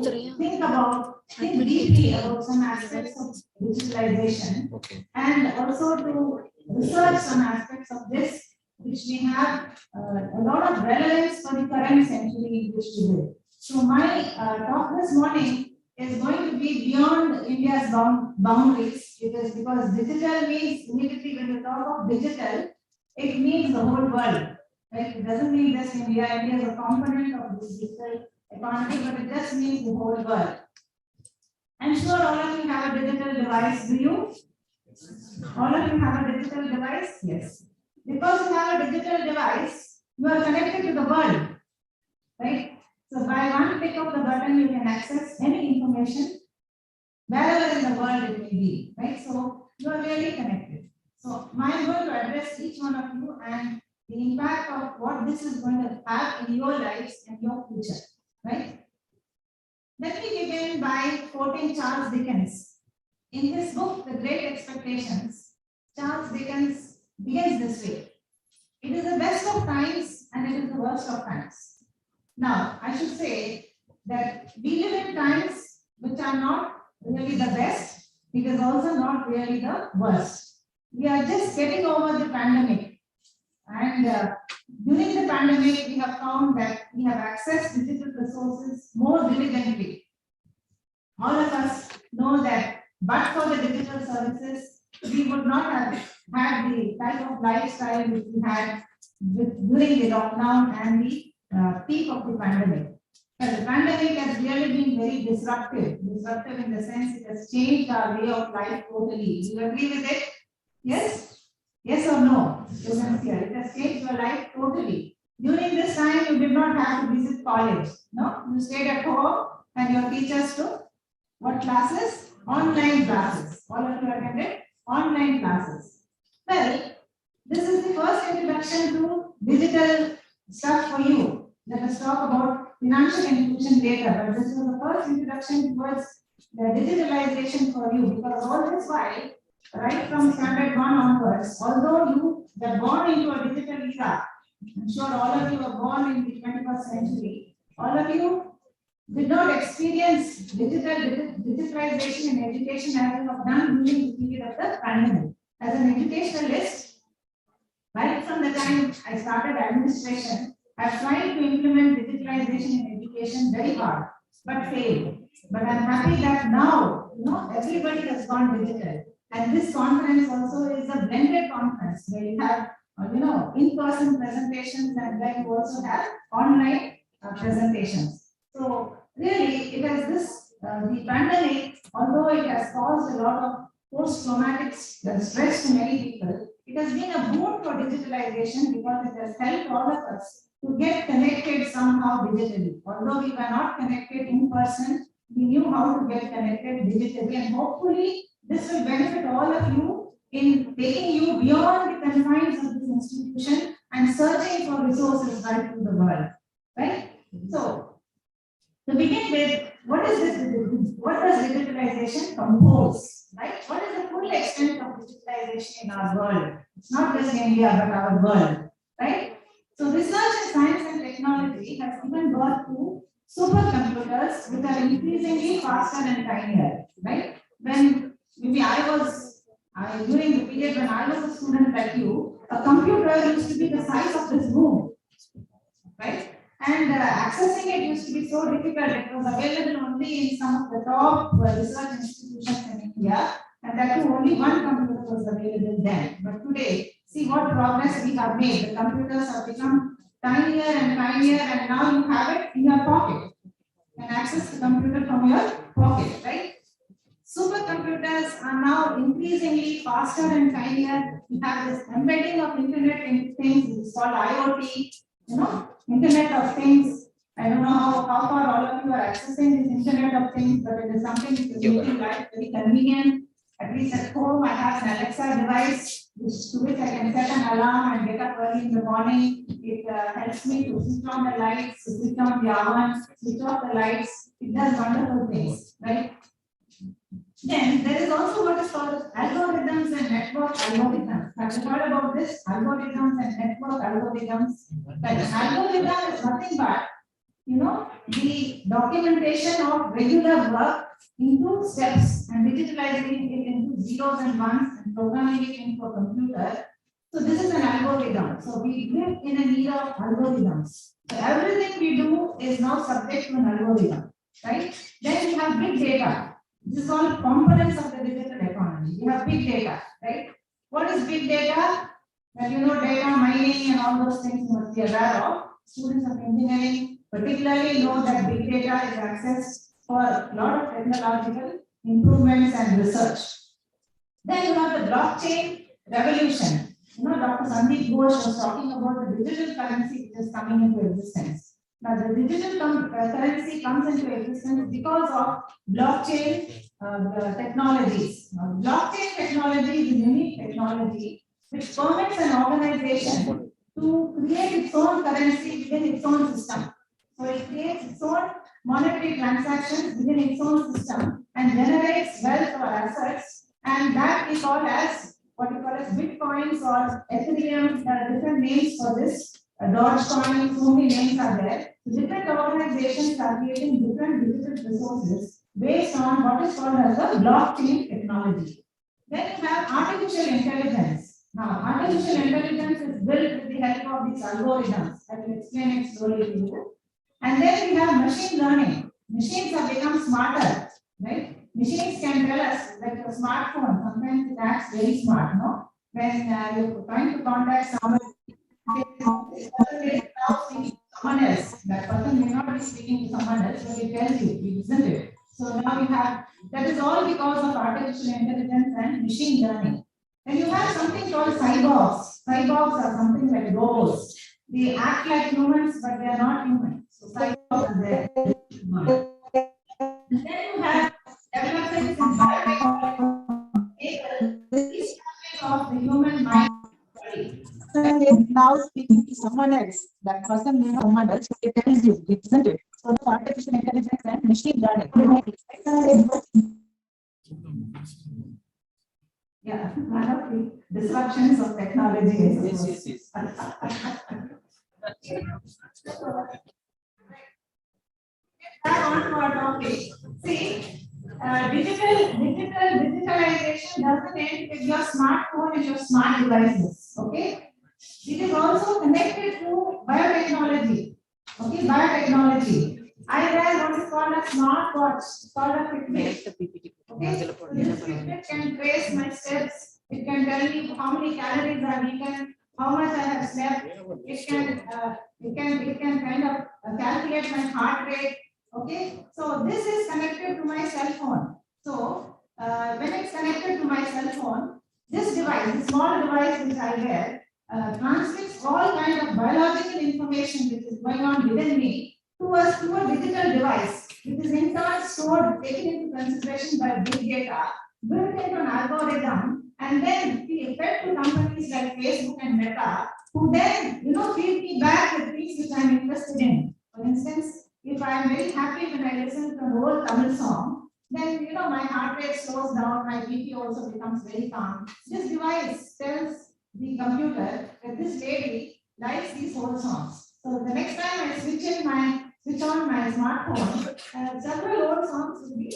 think deeply about some aspects of digitalization, and also to research some aspects of this which may have a lot of relevance for the current century in which we live. So my talk this morning is going to be beyond India's boundaries. It is because digital means, immediately when you talk of digital, it means the whole world. Right? It doesn't mean just India. India is a component of this digital economy, but it just means the whole world. I'm sure all of you have a digital device. Do you? All of you have a digital device? Yes. Because you have a digital device, you are connected to the world, right? So by one click of the button, you can access any information wherever in the world it may be, right? So you are really connected. So I'm going to address each one of you and the impact of what this is going to have in your lives and your future, right? Let me begin by quoting Charles Dickens. In his book, The Great Expectations, Charles Dickens begins this way: it is the best of times and it is the worst of times. Now, I should say that we live in times which are not really the best, it is also not really the worst. We are just getting over the pandemic, and during the pandemic, we have found that we have accessed digital resources more diligently. All of us know that, but for the digital services, we would not have had the type of lifestyle which we had during the lockdown and the peak of the pandemic. But the pandemic has really been very disruptive in the sense it has changed our way of life totally. Do you agree with it? Yes? Yes or no? It has changed your life totally. During this time, you did not have to visit college. No? You stayed at home and your teachers took what classes? Online classes. All of you attended online classes. Well, this is the first introduction to digital stuff for you. Let us talk about financial inclusion later, but this is the first introduction towards the digitalization for you, because all this while, right from standard 1 onwards, although you were born into a digital era, I'm sure all of you were born in the 21st century, all of you did not experience digitalization in education as you have done during the period of the pandemic. As an educationalist, right from the time I started administration, I've tried to implement digitalization in education very hard, but failed. But I'm happy that now, everybody has gone digital. And this conference also is a blended conference where you have, in-person presentations, and then you also have online presentations. So really, it has the pandemic, although it has caused a lot of post-traumatic stress to many people, it has been a boon for digitalization because it has helped all of us to get connected somehow digitally. Although we were not connected in person, we knew how to get connected digitally, and hopefully this will benefit all of you in taking you beyond the confines of this institution and searching for resources right through the world, right? So, to begin with, what is this? What does digitalization compose, right? What is the full extent of digitalization in our world? It's not just India, but our world, right? So, research in science and technology has given birth to supercomputers, which are increasingly faster and tinier, right? When maybe during the period when I was a student like you, a computer used to be the size of this room, right? And accessing it used to be so difficult. It was available only in some of the top research institutions in India, and that too only one computer was available then. But today, see what progress we have made. The computers have become tinier and tinier, and now you have it in your pocket. You can access the computer from your pocket, right? Supercomputers are now increasingly faster and tinier. We have this embedding of internet in things, it's called IoT, Internet of Things. I don't know how far all of you are accessing this Internet of Things, but it is something that is making life very convenient. At least at home, I have an Alexa device to which I can set an alarm and get up early in the morning. It helps me to switch on the lights, switch on the oven, switch off the lights. It does wonderful things, right? Then there is also what is called algorithms and network algorithms. Have you heard about this? Algorithms and network algorithms. Like an algorithm is nothing but, the documentation of regular work into steps and digitalizing it into zeros and ones and programming it into a computer. So this is an algorithm. So we live in an era of algorithms. So everything we do is now subject to an algorithm, right? Then we have big data. This is all components of the digital economy. We have big data, right? What is big data? Well, data mining and all those things you must be aware of. Students of engineering particularly know that big data is accessed for a lot of technological improvements and research. Then you have the blockchain revolution. Dr. Sandeep Ghosh was talking about the digital currency which is coming into existence. Now, the digital currency comes into existence because of blockchain technologies. Now, blockchain technology is a unique technology which permits an organization to create its own currency within its own system. So it creates its own monetary transactions within its own system and generates wealth or assets, and that is called as what we call as bitcoins or Ethereum. There are different names for this. Dogecoin, so many names are there. So different organizations are creating different digital resources based on what is called as the blockchain technology. Then you have artificial intelligence. Now, artificial intelligence is built with the help of these algorithms. I will explain it slowly to you. And then we have machine learning. Machines have become smarter, right? Machines can tell us, like your smartphone, sometimes it acts very smart, no? When you're trying to contact someone, someone else, that person may not be speaking to someone else, but it tells you, isn't it? So now we have, that is all because of artificial intelligence and machine learning. Then you have something called cyborgs. Cyborgs are something like robots. They act like humans, but they are not human. So cyborgs are there. And then you have developments in biotechnology of the human mind. Now speaking to someone else, that person may know someone else, it tells you, isn't it? So the artificial intelligence and machine learning. Yeah, one of the disruptions of technology. Yes. Back on to our topic. See, digitalization doesn't end with your smartphone and your smart devices. Okay, it is also connected to biotechnology. Okay, biotechnology. I wear what is called a smartwatch, called a Fitbit. Okay, so this Fitbit can trace my steps. It can tell me how many calories I've eaten, how much I have slept. It can kind of calculate my heart rate. Okay, so this is connected to my cell phone. So when it's connected to my cell phone, this device, this small device which I wear, transmits all kind of biological information which is going on within me to a digital device, which is in turn stored, taken into consideration by big data, built into an algorithm, and then be fed to companies like Facebook and Meta, who then feed me back the things which I'm interested in. For instance, if I am very happy when I listen to an old Tamil song, then my heart rate slows down, my BP also becomes very calm. This device tells the computer that this lady likes these old songs. So the next time I switch on my smartphone, several old songs will be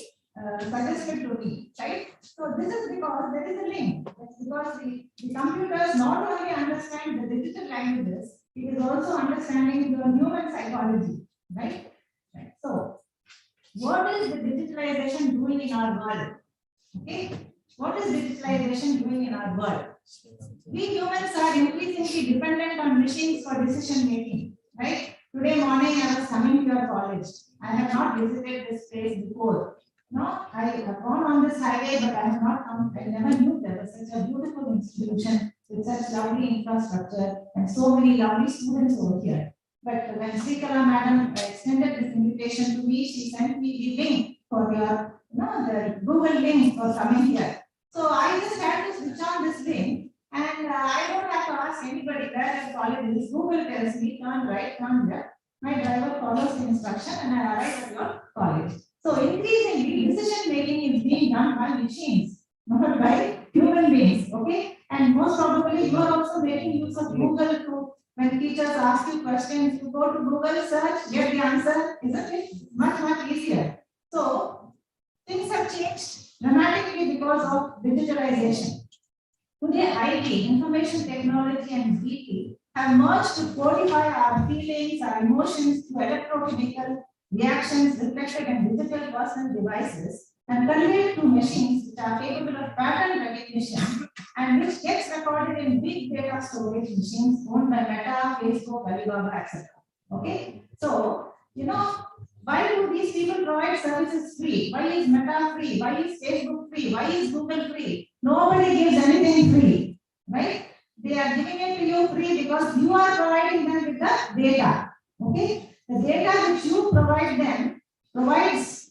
suggested to me, right? So this is because there is a link. That's because the computers not only understand the digital languages, it is also understanding your human psychology, right? Right. So what is the digitalization doing in our world? Okay, what is digitalization doing in our world? We humans are increasingly dependent on machines for decision making, right? Today morning I was coming to your college. I have not visited this place before. No, I have gone on this highway, but I have not come. I never knew there was such a beautiful institution with such lovely infrastructure and so many lovely students over here. But when Srikala madam extended this invitation to me, she sent me the link for your, the Google link for coming here. So I just had to switch on this link, and I don't have to ask anybody where the college is. Google tells me turn right, turn left. My driver follows the instruction, and I arrive at your college. So increasingly, decision making is being done by machines, not by human beings. Okay, and most probably you are also making use of Google to. When teachers ask you questions, you go to Google, search, get the answer, isn't it? Much easier. So things have changed dramatically because of digitalization. Today, IT, information technology, and BT have merged to codify our feelings, our emotions through electrochemical reactions reflected in digital personal devices and conveyed to machines which are capable of pattern recognition and which gets recorded in big data storage machines owned by Meta, Facebook, Alibaba, etc. Okay, so why do these people provide services free? Why is Meta free? Why is Facebook free? Why is Google free? Nobody gives anything free, right? They are giving it to you free because you are providing them with the data. Okay, the data which you provide them provides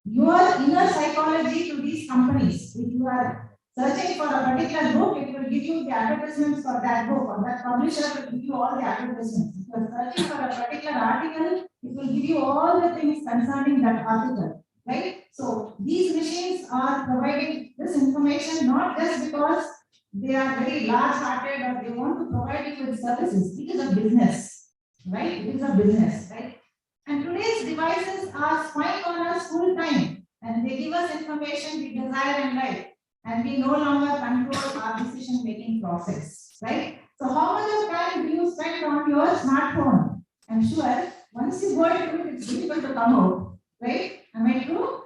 your inner psychology to these companies. If you are searching for a particular book, it will give you the advertisements for that book, or that publisher will give you all the advertisements. If you are searching for a particular article, it will give you all the things concerning that article, right? So these machines are providing this information not just because they are very large-hearted or they want to provide you with services. It is a business, right? It is a business, right? And today's devices are spying on us full time, and they give us information we desire and like. And we no longer control our decision-making process, right? So how much of time do you spend on your smartphone? I'm sure once you go into it, it's difficult to come out, right? Am I true?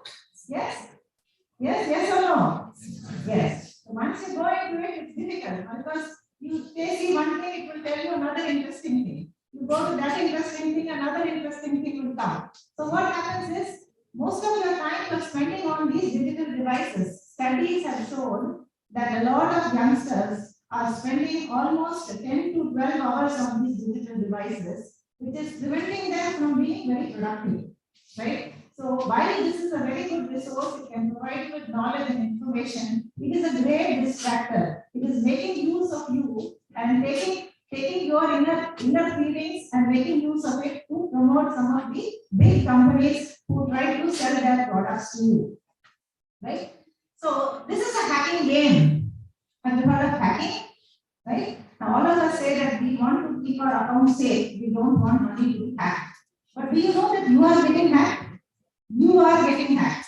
Yes? Yes or no? Yes. So once you go into it, it's difficult because you see one thing, it will tell you another interesting thing. You go to that interesting thing, another interesting thing will come. So what happens is, most of your time you're spending on these digital devices. Studies have shown that a lot of youngsters are spending almost 10 to 12 hours on these digital devices, which is preventing them from being very productive, right? So while this is a very good resource, it can provide you with knowledge and information, it is a great distractor. It is making use of you and taking your inner feelings and making use of it to promote some of the big companies who try to sell their products to you, right? So this is a hacking game. Have you heard of hacking? Right? Now all of us say that we want to keep our account safe. We don't want money to be hacked. But do you know that you are getting hacked? You are getting hacked.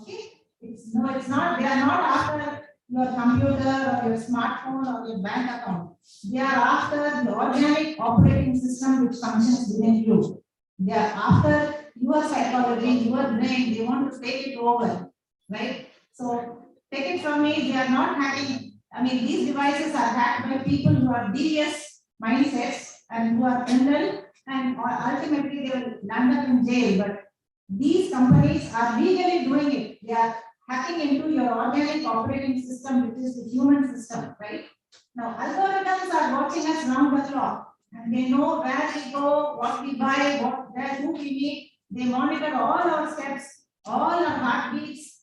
Okay? It's not. They are not after your computer or your smartphone or your bank account. They are after the organic operating system which functions within you. They are after your psychology, your brain. They want to take it over, right? So take it from me, they are not hacking. I mean, these devices are hacked by people who are devious mindsets and who are criminal, and ultimately they will land up in jail. But these companies are legally doing it. They are hacking into your organic operating system, which is the human system, right? Now, algorithms are watching us round the clock, and they know where we go, what we buy, who we meet. They monitor all our steps, all our heartbeats,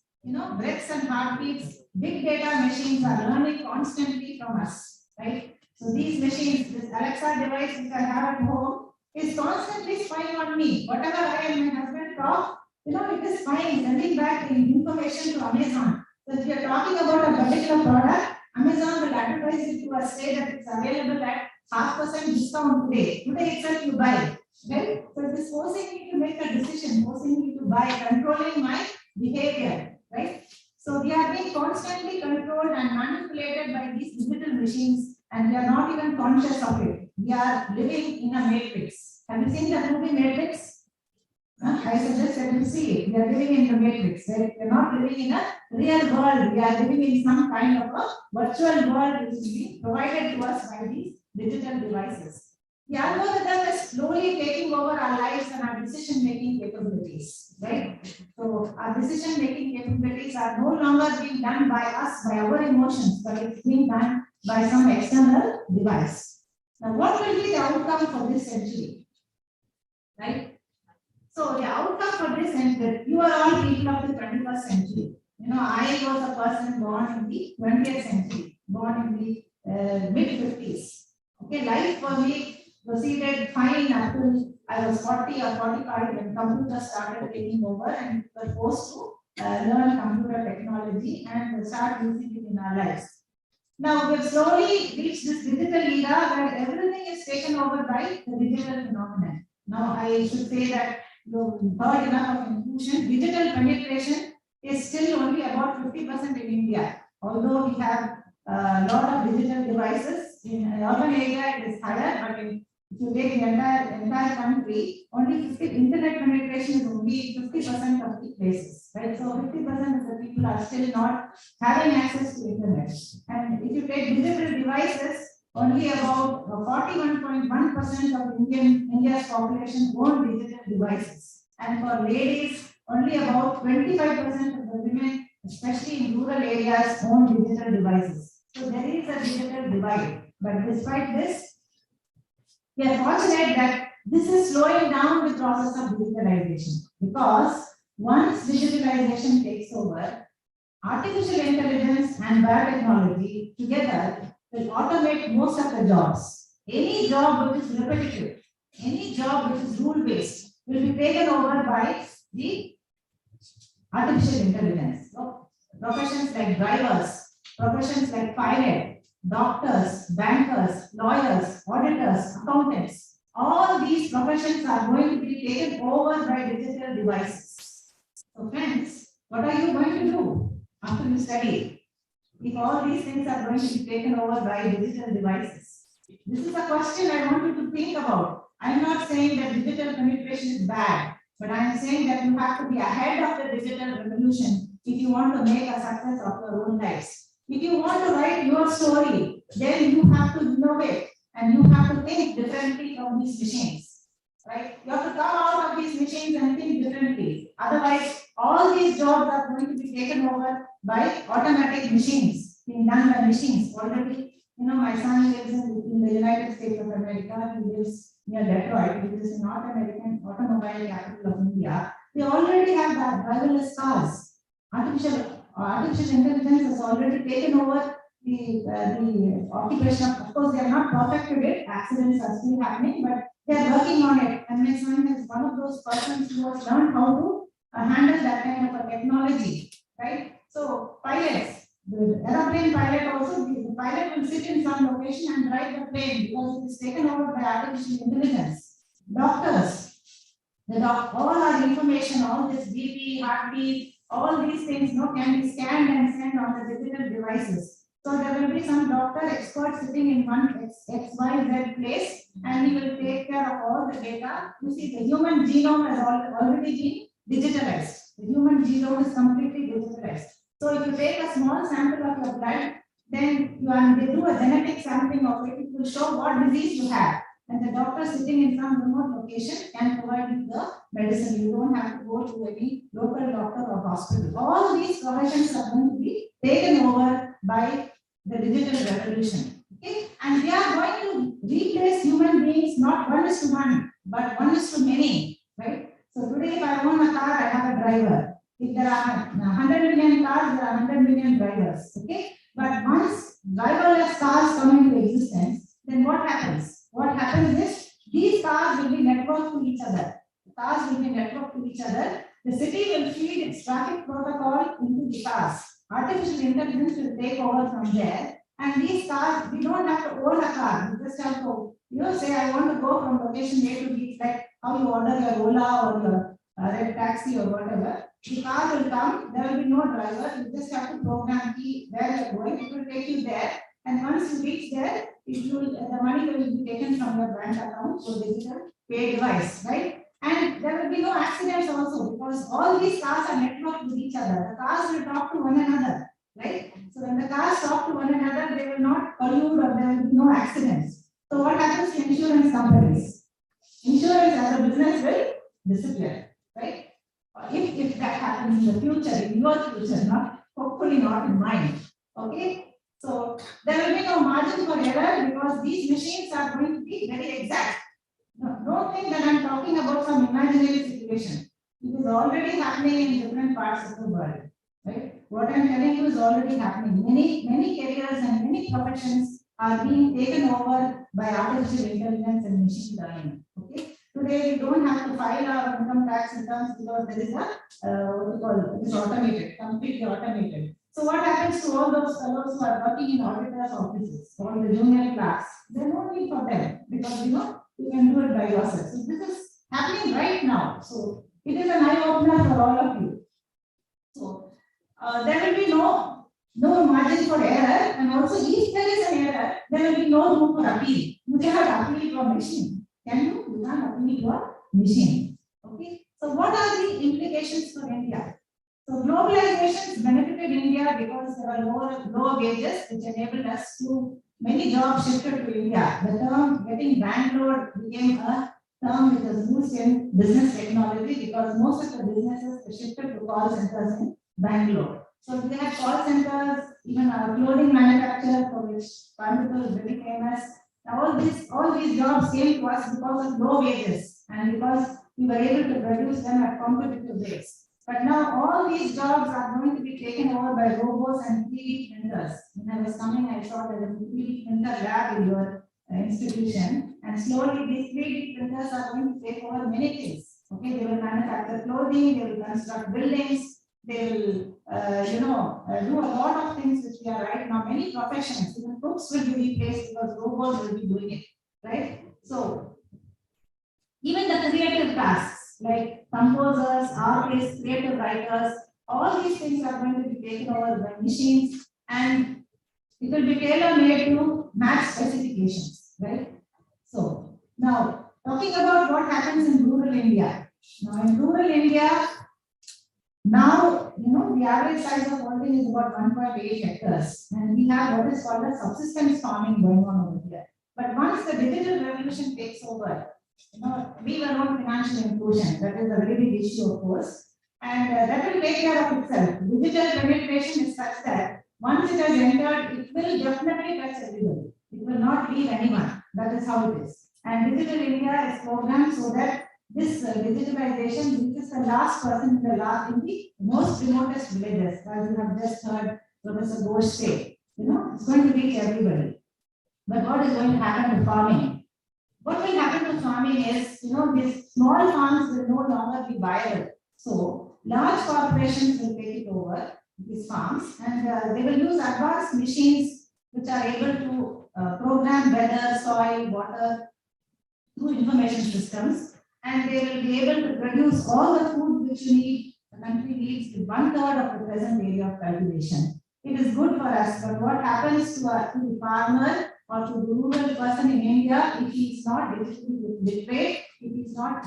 breaths and heartbeats. Big data machines are learning constantly from us, right? So these machines, this Alexa device which I have at home, is constantly spying on me. Whatever I and my husband talk, it is spying, sending back the information to Amazon. So if you are talking about a particular product, Amazon will advertise it to us, say that it's available at 0.5% discount today. Today itself you buy, right? So it is forcing me to make a decision, forcing me to buy, controlling my behavior, right? So we are being constantly controlled and manipulated by these digital machines, and we are not even conscious of it. We are living in a matrix. Have you seen the movie Matrix? I suggest that you see it. We are living in the matrix. Right? We are not living in a real world. We are living in some kind of a virtual world which is being provided to us by these digital devices. The algorithm is slowly taking over our lives and our decision-making capabilities, right? So our decision-making capabilities are no longer being done by us, by our emotions, but it's being done by some external device. Now, what will be the outcome for this century? Right? So the outcome for this century, you are all people of the 21st century. You know, I was a person born in the 20th century, born in the mid-50s. Okay, life for me proceeded fine until I was 40 or 45 when computers started taking over and we were forced to learn computer technology and start using it in our lives. Now we've slowly reached this digital era where everything is taken over by the digital phenomenon. Now I should say that you heard enough of inclusion. Digital penetration is still only about 50% in India, although we have a lot of digital devices. In urban area it is higher, but if you take the entire country, only 50 internet penetration is only 50% of the places, right? So 50% of the people are still not having access to internet. And if you take digital devices, only about 41.1% of India's population own digital devices. And for ladies, only about 25% of the women, especially in rural areas, own digital devices. So there is a digital divide. But despite this, we are fortunate that this is slowing down the process of digitalization, because once digitalization takes over, artificial intelligence and biotechnology together will automate most of the jobs. Any job which is repetitive, any job which is rule-based will be taken over by the artificial intelligence. So professions like drivers, professions like pilot, doctors, bankers, lawyers, auditors, accountants, all these professions are going to be taken over by digital devices. So friends, what are you going to do after you study if all these things are going to be taken over by digital devices? This is a question I want you to think about. I'm not saying that digital penetration is bad, but I'm saying that you have to be ahead of the digital revolution if you want to make a success of your own lives. If you want to write your story, then you have to innovate and you have to think differently from these machines, right? You have to come out of these machines and think differently. Otherwise, all these jobs are going to be taken over by automatic machines, being done by machines. Already, you know, my son lives in the United States of America. He lives near Detroit, which is the North American automobile capital of India. They already have that driverless cars. Artificial intelligence has already taken over the occupation. Of course, they are not perfected it. Accidents are still happening, but they are working on it. And my son is one of those persons who has learned how to handle that kind of a technology, right? So pilots, the aeroplane pilot also, the pilot will sit in some location and drive the plane because it is taken over by artificial intelligence. Doctors, all our information, all this BP, heartbeat, all these things can be scanned and sent on the digital devices. So there will be some doctor expert sitting in one XYZ place, and he will take care of all the data. You see, the human genome has already been digitalized. The human genome is completely digitalized. So if you take a small sample of your blood, then they do a genetic sampling of it. It will show what disease you have. And the doctor sitting in some remote location can provide you the medicine. You don't have to go to any local doctor or hospital. All these professions are going to be taken over by the digital revolution. Okay? And we are going to replace human beings not 1:1, but 1:many. Right? So today, if I own a car, I have a driver. If there are 100 million cars, there are 100 million drivers. Okay? But once driverless cars come into existence, then what happens? What happens is these cars will be networked to each other. The cars will be networked to each other. The city will feed its traffic protocol into the cars. Artificial intelligence will take over from there. And these cars, we don't have to own a car. We just have to, say, I want to go from location A to B. It's like how you order your Ola or your red taxi or whatever, the car will come, there will be no driver, you just have to program key where you are going, it will take you there. And once you reach there, it will, the money will be taken from your bank account, so digital pay device, right? And there will be no accidents also, because all these cars are networked with each other. The cars will talk to one another, right? So when the cars talk to one another, they will not collude or there will be no accidents. So what happens to insurance companies? Insurance as a business will disappear, right? If that happens in the future, in your future, not hopefully not in mine. Okay, so there will be no margin for error because these machines are going to be very exact. No, don't think that I'm talking about some imaginary situation. It is already happening in different parts of the world, right? What I'm telling you is already happening. Many careers and many professions are being taken over by artificial intelligence and machine learning. Okay. Today, we don't have to file our income tax returns because there is a what we call it is automated, completely automated. So what happens to all those fellows who are working in auditors' offices, all the junior clerks? There's no need for them because you can do it by yourself. So this is happening right now. So it is an eye opener for all of you. So there will be no margin for error, and also if there is an error, there will be no room for appeal. You cannot appeal to a machine. Can you? You can't appeal to a machine. Okay. So what are the implications for India? So globalization benefited India because there were lower wages, which enabled us to many jobs shifted to India. The term getting Bangalore became a term which was used in business technology because most of the businesses were shifted to call centers in Bangalore. So we had call centers, even our clothing manufacturer, for which Coimbatore is very famous. All these jobs came to us because of low wages and because we were able to produce them at competitive rates. But now all these jobs are going to be taken over by robots and 3D printers. When I was coming, I saw there was a 3D printer lab in your institution, and slowly these 3D printers are going to take over many things. Okay, they will manufacture clothing, they will construct buildings, they will, do a lot of things which we are right now. Many professions, even cooks will be replaced because robots will be doing it, right? So even the creative tasks like composers, artists, creative writers, all these things are going to be taken over by machines, and it will be tailor-made to match specifications, right? So now talking about what happens in rural India. Now in rural India, the average size of holding is about 1.8 hectares, and we have what is called a subsistence farming going on over here. But once the digital revolution takes over, we were on financial inclusion. That is a very big issue, of course, and that will take care of itself. Digital penetration is such that once it has entered, it will definitely touch everybody. It will not leave anyone. That is how it is. And Digital India is programmed so that this digitalization reaches the last person in the most remotest villages, as you have just heard Professor Ghosh say. It's going to reach everybody. But what is going to happen to farming? What will happen to farming is, these small farms will no longer be viable. So large corporations will take it over, these farms, and they will use advanced machines which are able to program weather, soil, water through information systems, and they will be able to produce all the food which the country needs with 1/3 of the present area of cultivation. It is good for us, but what happens to the farmer or to the rural person in India if he is not digitally literate, if he is not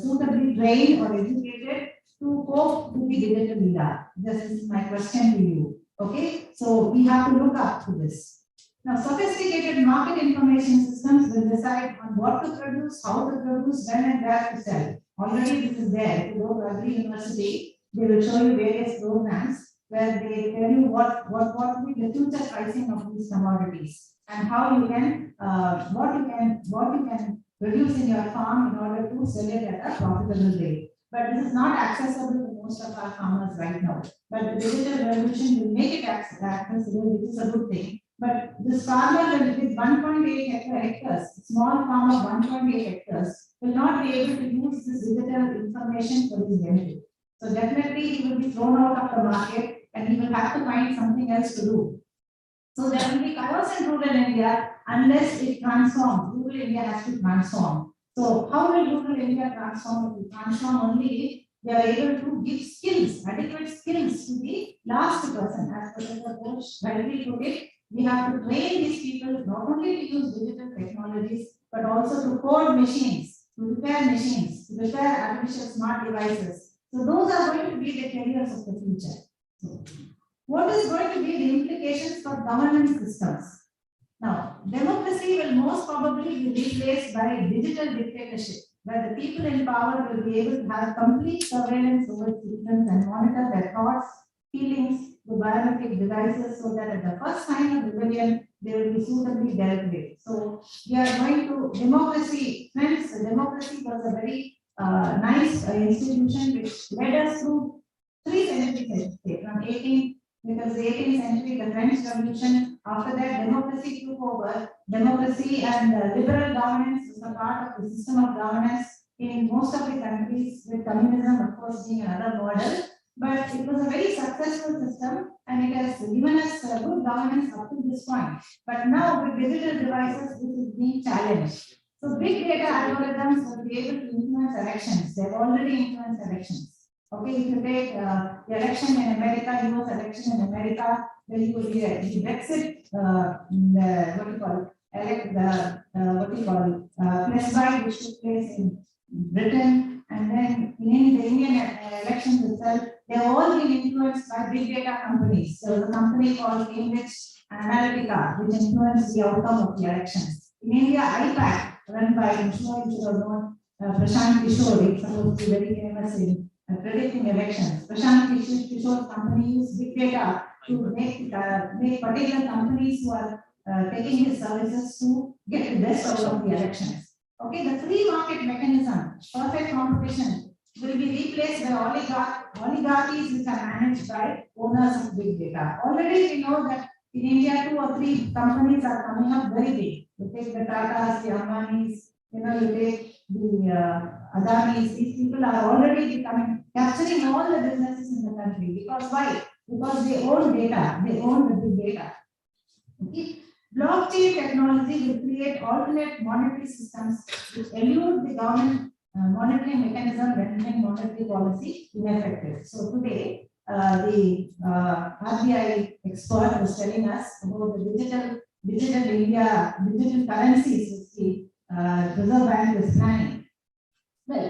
suitably trained or educated to cope with the digital era? This is my question to you. Okay, so we have to look up to this. Now, sophisticated market information systems will decide on what to produce, how to produce, when and where to sell. Already this is there. If you go to every university, they will show you various programs where they tell you what will be the future pricing of these commodities and how you can what you can produce in your farm in order to sell it at a profitable rate. But this is not accessible to most of our farmers right now. But the digital revolution will make it accessible, which is a good thing. But this farmer with 1.8 hectares, small farm of 1.8 hectares, will not be able to use this digital information for his benefit. So definitely he will be thrown out of the market and he will have to find something else to do. So there will be chaos in rural India unless it transforms. Rural India has to transform. So how will rural India transform? It will transform only we are able to give skills, adequate skills to the last person. As Professor Ghosh rightly put it, we have to train these people not only to use digital technologies, but also to code machines, to repair machines, to repair artificial smart devices. So those are going to be the careers of the future. So, what is going to be the implications for governance systems? Now, democracy will most probably be replaced by digital dictatorship, where the people in power will be able to have complete surveillance over citizens and monitor their thoughts, feelings, the biometric devices, so that at the first sign of rebellion, they will be suitably dealt with. So, we are going to democracy. Friends, democracy was a very nice institution which led us through 3 centuries, from 18. Because the 18th century, the French Revolution, after that democracy took over. Democracy and liberal governance was a part of the system of governance in most of the countries, with communism of course being another model. But it was a very successful system and it has given us good governance up to this point. But now with digital devices, this is being challenged. So big data algorithms will be able to influence elections. They've already influenced elections. Okay, if you take the election in America, US election in America, then you will be the Brexit, plebiscite which took place in Britain, and then in the Indian elections itself, they have all been influenced by big data companies. So the company called Cambridge Analytica, which influenced the outcome of the elections. In India, IPAC, run by, I'm sure you should have known, Prashant Kishore, it's supposed to be very famous in predicting elections. Prashant Kishore's company used big data to make particular companies who are taking his services to get the best out of the elections. Okay, the free market mechanism, perfect competition, will be replaced by oligarchies which are managed by owners of big data. Already we know that in India, 2 or 3 companies are coming up very big. You take the Tatas, the Ambanis, you take the Adanis. These people are already becoming, capturing all the businesses in the country. Because why? Because they own data, they own the big data. Okay. Blockchain technology will create alternate monetary systems which elude the government monetary mechanism, rendering monetary policy ineffective. So today, the RBI expert was telling us about the digital India, digital currencies which the Reserve Bank is planning. Well,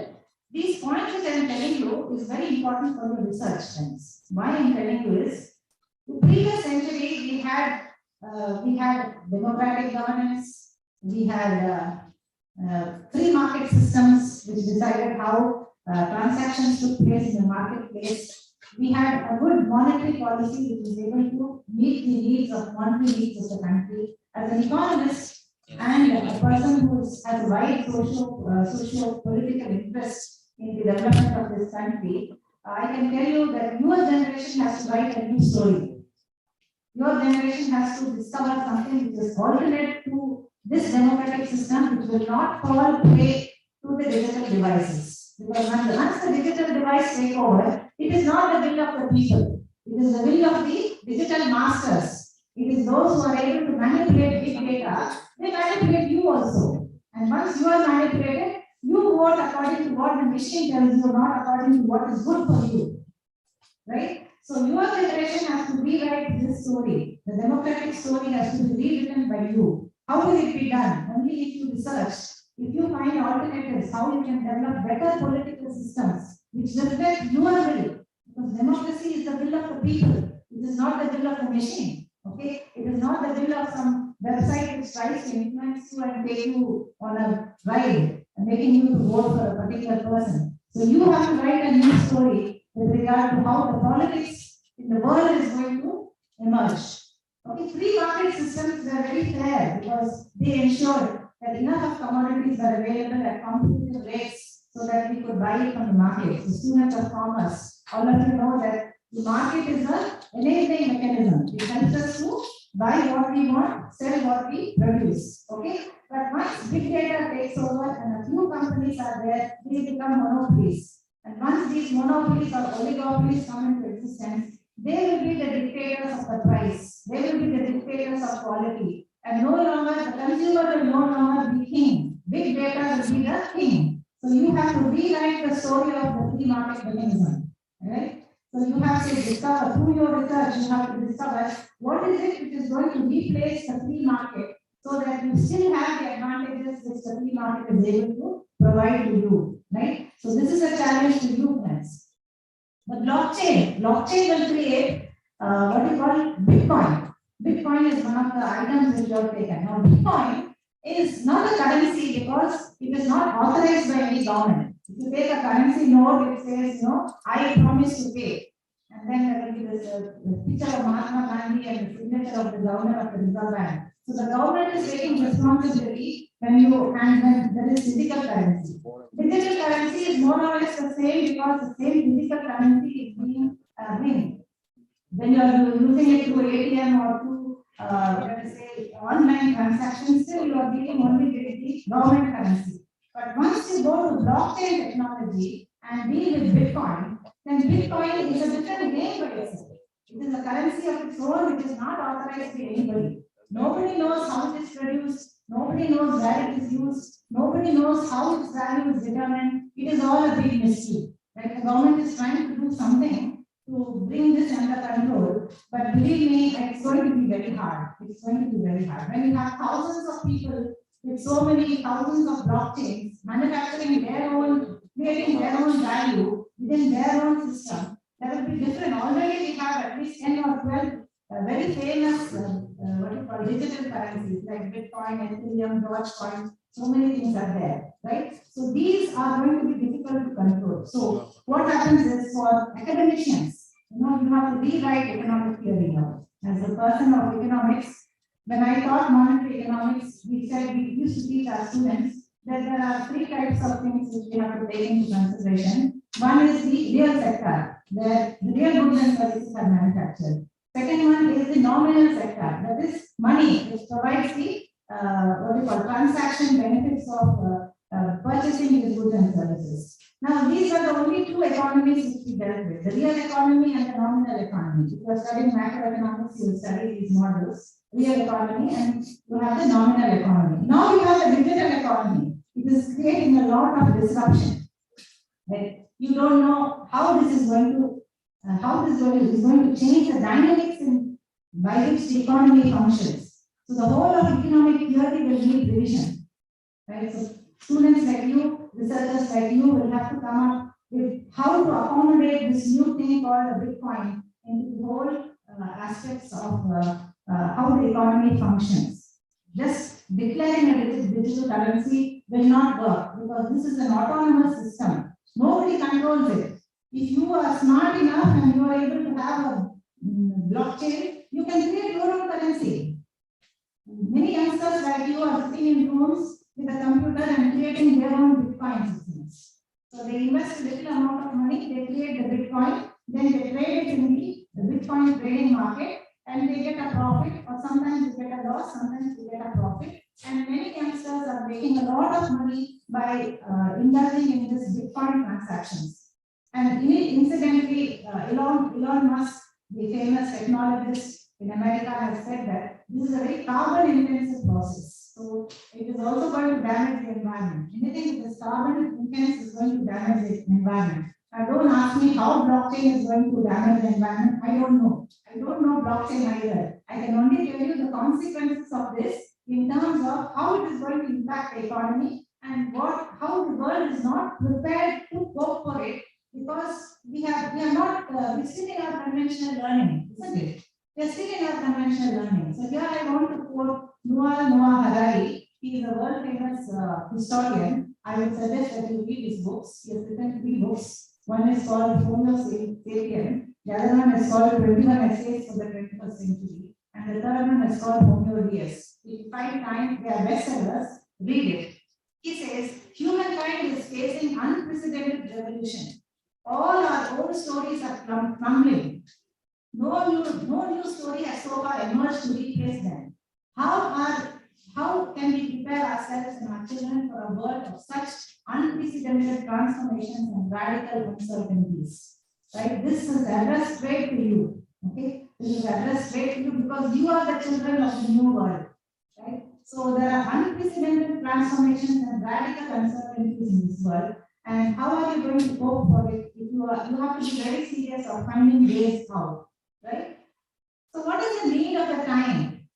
these points which I am telling you is very important for your research, friends. Why I am telling you is, in the previous century we had democratic governance, we had free market systems which decided how transactions took place in the marketplace. We had a good monetary policy which was able to meet the needs of monetary needs of the country. As an economist and a person who has a wide socio-political interest in the development of this country, I can tell you that your generation has to write a new story. Your generation has to discover something which is alternate to this democratic system, which will not fall prey to the digital devices. Because once the digital device take over, it is not the will of the people. It is the will of the digital masters. It is those who are able to manipulate big data. They manipulate you also. And once you are manipulated, you vote according to what the machine tells you, not according to what is good for you. Right? So your generation has to rewrite this story. The democratic story has to be rewritten by you. How will it be done? Only if you research, if you find alternatives, how you can develop better political systems which reflect your will. Because democracy is the will of the people. It is not the will of the machine. Okay? It is not the will of some website which tries to influence you and take you on a ride and making you to vote for a particular person. So you have to write a new story with regard to how the politics in the world is going to emerge. Okay, free market systems are very fair because they ensure that enough of commodities are available at competitive rates so that we could buy it from the market. The students of commerce, all of you know that the market is an enabling mechanism. It helps us to buy what we want, sell what we produce. Okay, but once big data takes over and a few companies are there, they become monopolies. And once these monopolies or oligopolies come into existence, they will be the dictators of the price. They will be the dictators of quality. And no longer, the consumer will no longer be king. Big data will be the king. So you have to rewrite the story of the free market mechanism, right? So you have to discover through your research, you have to discover what is it which is going to replace the free market so that you still have the advantages which the free market is able to provide to you, right? So this is a challenge to you, friends. The blockchain will create what you call Bitcoin. Bitcoin is one of the items which you have taken. Now, Bitcoin is not a currency because it is not authorized by any government. If you take a currency note, it says, I promise to pay. And then there will be this picture of Mahatma Gandhi and the signature of the governor of the Reserve Bank. So the government is taking responsibility when there is physical currency. Digital currency is more or less the same because the same physical currency is being linked. When you are using it through ATM or through let us say online transactions, still you are dealing only with the government currency. But once you go to blockchain technology and deal with Bitcoin, then Bitcoin is a different game by itself. It is a currency of its own which is not authorized by anybody. Nobody knows how it is produced. Nobody knows where it is used. Nobody knows how its value is determined. It is all a big mystery. Right? The government is trying to do something to bring this under control. But believe me, it's going to be very hard. It's going to be very hard. When you have thousands of people with so many thousands of blockchains manufacturing their own, creating their own value within their own system, that will be different. Already we have at least 10 or 12 very famous what you call digital currencies like Bitcoin, Ethereum, Dogecoin. So many things are there, right? So these are going to be difficult to control. So what happens is for academicians, you have to rewrite economic theory now. As a person of economics, when I taught monetary economics, we used to teach our students that there are 3 types of things which we have to take into consideration. One is the real sector, where the real goods and services are manufactured. Second one is the nominal sector, that is money, which provides the transaction benefits of purchasing these goods and services. Now, these are the only 2 economies which we dealt with, the real economy and the nominal economy. If you are studying macroeconomics, you will study these models, real economy and you have the nominal economy. Now you have the digital economy. It is creating a lot of disruption. Right? You don't know how this is going to change the dynamics by which the economy functions. So the whole of economic theory will need revision. Right? So students like you, researchers like you will have to come up with how to accommodate this new thing called a Bitcoin into the whole aspects of how the economy functions. Just declaring a digital currency will not work because this is an autonomous system. Nobody controls it. If you are smart enough and you are able to have a blockchain, you can create your own currency. Many youngsters like you are sitting in rooms with a computer and creating their own Bitcoin systems. So they invest a little amount of money, they create the Bitcoin, then they trade it in the Bitcoin trading market and they get a profit, or sometimes they get a loss, sometimes they get a profit. And many youngsters are making a lot of money by indulging in this Bitcoin transactions. And incidentally, Elon Musk, the famous technologist in America, has said that this is a very carbon-intensive process. So it is also going to damage the environment. Anything that is carbon-intensive is going to damage the environment. Now, don't ask me how blockchain is going to damage the environment. I don't know. I don't know blockchain either. I can only tell you the consequences of this in terms of how it is going to impact the economy and how the world is not prepared to cope for it. Because we are still in our conventional learning, isn't it? We are still in our conventional learning. So here I want to quote Noah Harari. He is a world famous historian. I would suggest that you read his books. He has written 3 books. One is called Homo Sapien. The other one is called 21 Essays for the 21st Century. And the third one is called Homo Deus. If you find time, they are bestsellers. Read it. He says, humankind is facing unprecedented revolution. All our old stories are crumbling. No new story has so far emerged to replace them. How can we prepare ourselves and our children for a world of such unprecedented transformations and radical uncertainties? Right? This is addressed straight to you. Okay? This is addressed straight to you because you are the children of the new world. Right? So there are unprecedented transformations and radical uncertainties in this world. And how are you going to go for it? If you have to be very serious of finding ways out, right? So what is the need of the time?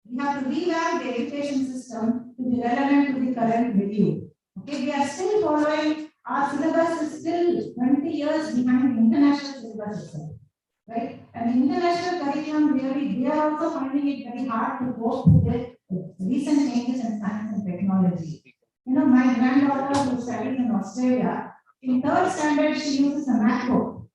We have to revamp the education system to be relevant to the current review. Okay, we are still following, our syllabus is still 20 years behind the international syllabus itself, right? And the international curriculum really, they are also finding it very hard to cope with the recent changes in science and technology. You know, my granddaughter who studies in Australia, in 3rd standard, she uses a MacBook.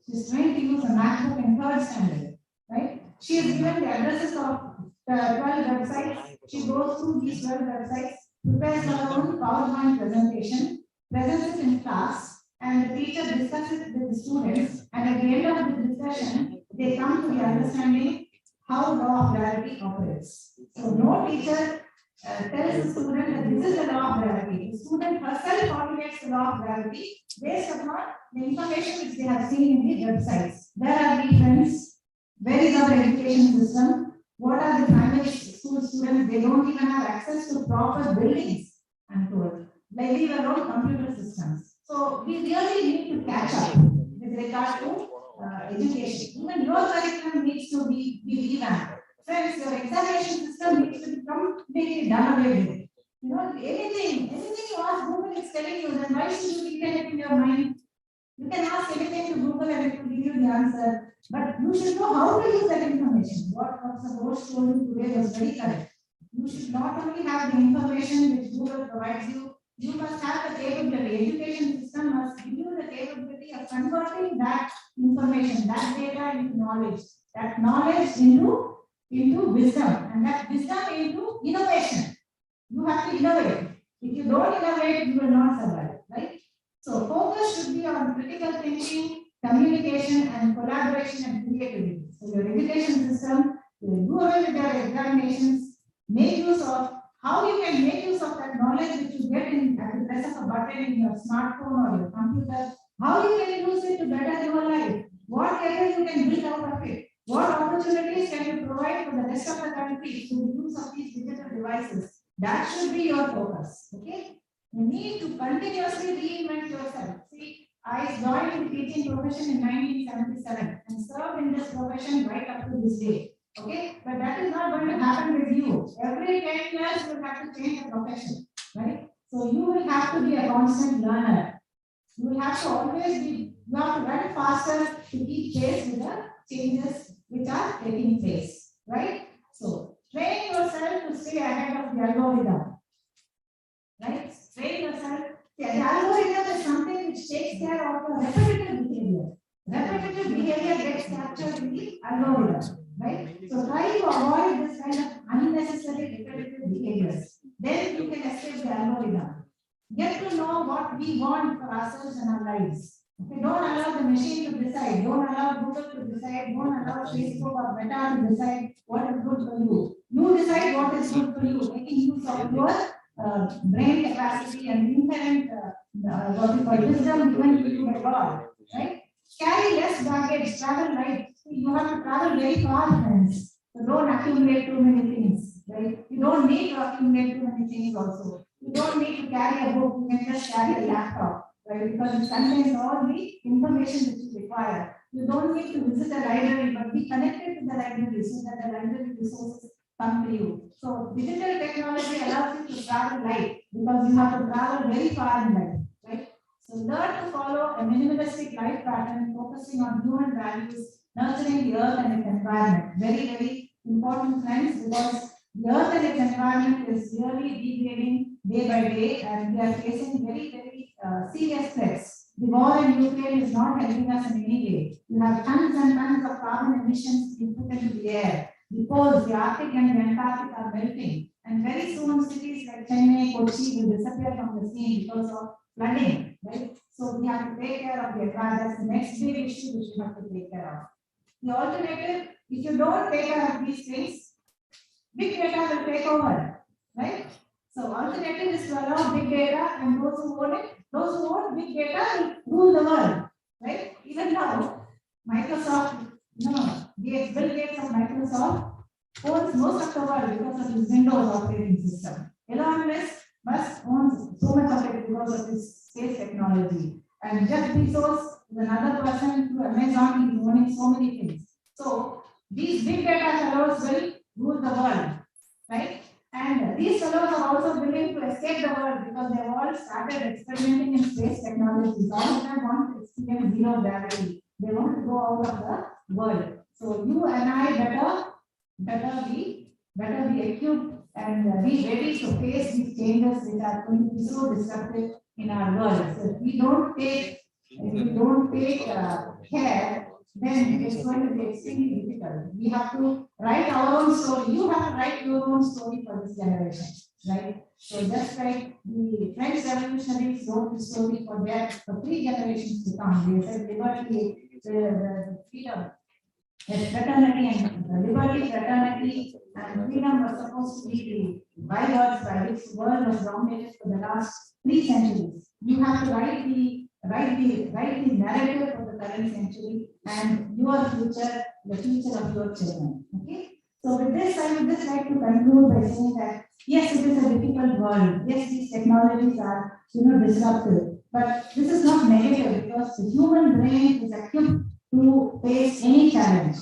She's trying to use a MacBook in 3rd standard, right? She is given the addresses of 12 websites. She goes through these 12 websites, prepares her own PowerPoint presentation, presents it in class, and the teacher discusses it with the students. And at the end of the discussion, they come to the understanding how law of gravity operates. So no teacher tells the student that this is the law of gravity. The student herself formulates the law of gravity based upon the information which they have seen in the websites. Where are we friends? Where is our education system? What are the primary school students? They don't even have access to proper buildings and told. Like leave alone computer systems. So we really need to catch up with regard to education. Even your curriculum needs to be revamped. Friends, your examination system needs to be completely done away with. You know, anything you ask Google is telling you, then why should you retain it in your mind? You can ask anything to Google and it will give you the answer. But you should know how to use that information. What Professor Ghosh told you today was very correct. You should not only have the information which Google provides you, you must have the capability. Education system must give you the capability of converting that information, that data into knowledge, that knowledge into wisdom, and that wisdom into innovation. You have to innovate. If you don't innovate, you will not survive, right? So focus should be on critical thinking, communication, and collaboration and creativity. So your education system will do away with your examinations, make use of how you can make use of that knowledge which you get in at the press of a button in your smartphone or your computer. How you can use it to better your life. What career you can build out of it. What opportunities can you provide for the rest of the country through the use of these digital devices? That should be your focus. Okay. You need to continuously reinvent yourself. See, I joined the teaching profession in 1977 and served in this profession right up to this day. Okay, but that is not going to happen with you. Every 10 years you will have to change the profession, right? So you will have to be a constant learner. You will have to always be, you have to run faster to keep pace with the changes which are taking place, right? So train yourself to stay ahead of the algorithm, right? Train yourself. The algorithm is something which takes care of your repetitive behavior. Repetitive behavior gets captured in the algorithm. Right? So try to avoid this kind of unnecessary repetitive behaviors. Then you can escape the algorithm. Get to know what we want for ourselves and our lives. Okay, don't allow the machine to decide. Don't allow Google to decide. Don't allow Facebook or Meta to decide what is good for you. You decide what is good for you, making use of your brain capacity and inherent what we call wisdom given to you by God. Right? Carry less baggage, travel light. You have to travel very far, friends. So don't accumulate too many things, right? You don't need to accumulate too many things also. You don't need to carry a book, you can just carry a laptop, right? Because it contains all the information which you require. You don't need to visit a library, but be connected to the library so that the library resources come to you. So digital technology allows you to travel light because you have to travel very far in life, right? So learn to follow a minimalistic life pattern, focusing on human values, nurturing the earth and its environment. Very, very important, friends, because the earth and its environment is really degrading day by day, and we are facing very, very serious threats. The war in Ukraine is not helping us in any way. You have tons and tons of carbon emissions being put into the air. The poles, the Arctic and the Antarctic are melting, and very soon cities like Chennai, Kochi will disappear from the scene because of flooding, right? So we have to take care of the environment. That's the next big issue which we have to take care of. The alternative, if you don't take care of these things, big data will take over, right? So alternative is to allow big data, and those who own it, those who own big data will rule the world, right? Even now, Microsoft, Bill Gates of Microsoft owns most of the world because of his Windows operating system. Elon Musk owns so much of it started because of this space technology. And Jeff Bezos is another person to Amazon, is owning so many things. So these big data fellows will rule the world, right? And these fellows are also willing to escape the world because they have all started experimenting in space technologies. All of them want to experience zero gravity. They want to go out of the world. So you and I better be equipped and be ready to face these changes which are going to be so disruptive in our world. So if we don't take care, then it's going to be extremely difficult. We have to write our own story. You have to write your own story for this generation, right? So just like the French revolutionaries wrote the story for 3 generations to come. They said liberty, the freedom, fraternity and liberty, fraternity, and freedom were supposed to be the bywords by which the world was dominated for the last 3 centuries. You have to write the narrative for the current century and your future, the future of your children. Okay. So with this, I would just like to conclude by saying that yes, it is a difficult world. Yes, these technologies are disruptive, but this is not negative because the human brain is equipped to face any challenge.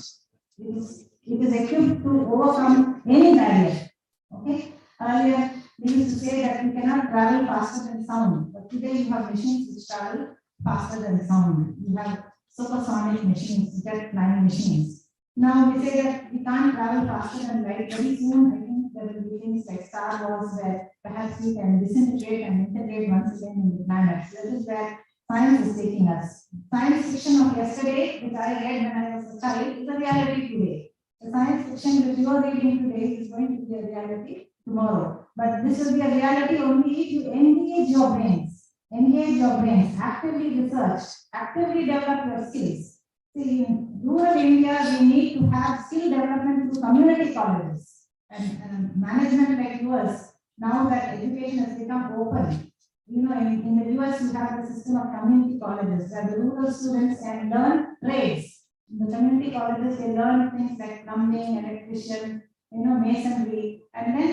It is equipped to overcome any barrier. Okay. Earlier, we used to say that we cannot travel faster than sound, but today you have machines which travel faster than sound. You have supersonic machines, jet flying machines. Now we say that we can't travel faster than light. Very soon, I think there will be things like Star Wars where perhaps we can disintegrate and integrate once again in the planets. That is where science is taking us. Science fiction of yesterday, which I read when I was a child, is a reality today. The science fiction which you are reading today is going to be a reality tomorrow. But this will be a reality only if you engage your brains. Engage your brains, actively research, actively develop your skills. See, in rural India, we need to have skill development through community colleges and management like yours. Now that education has become open, in the US, you have a system of community colleges where the rural students can learn trades. In the community colleges, they learn things like plumbing, electrician, masonry, and then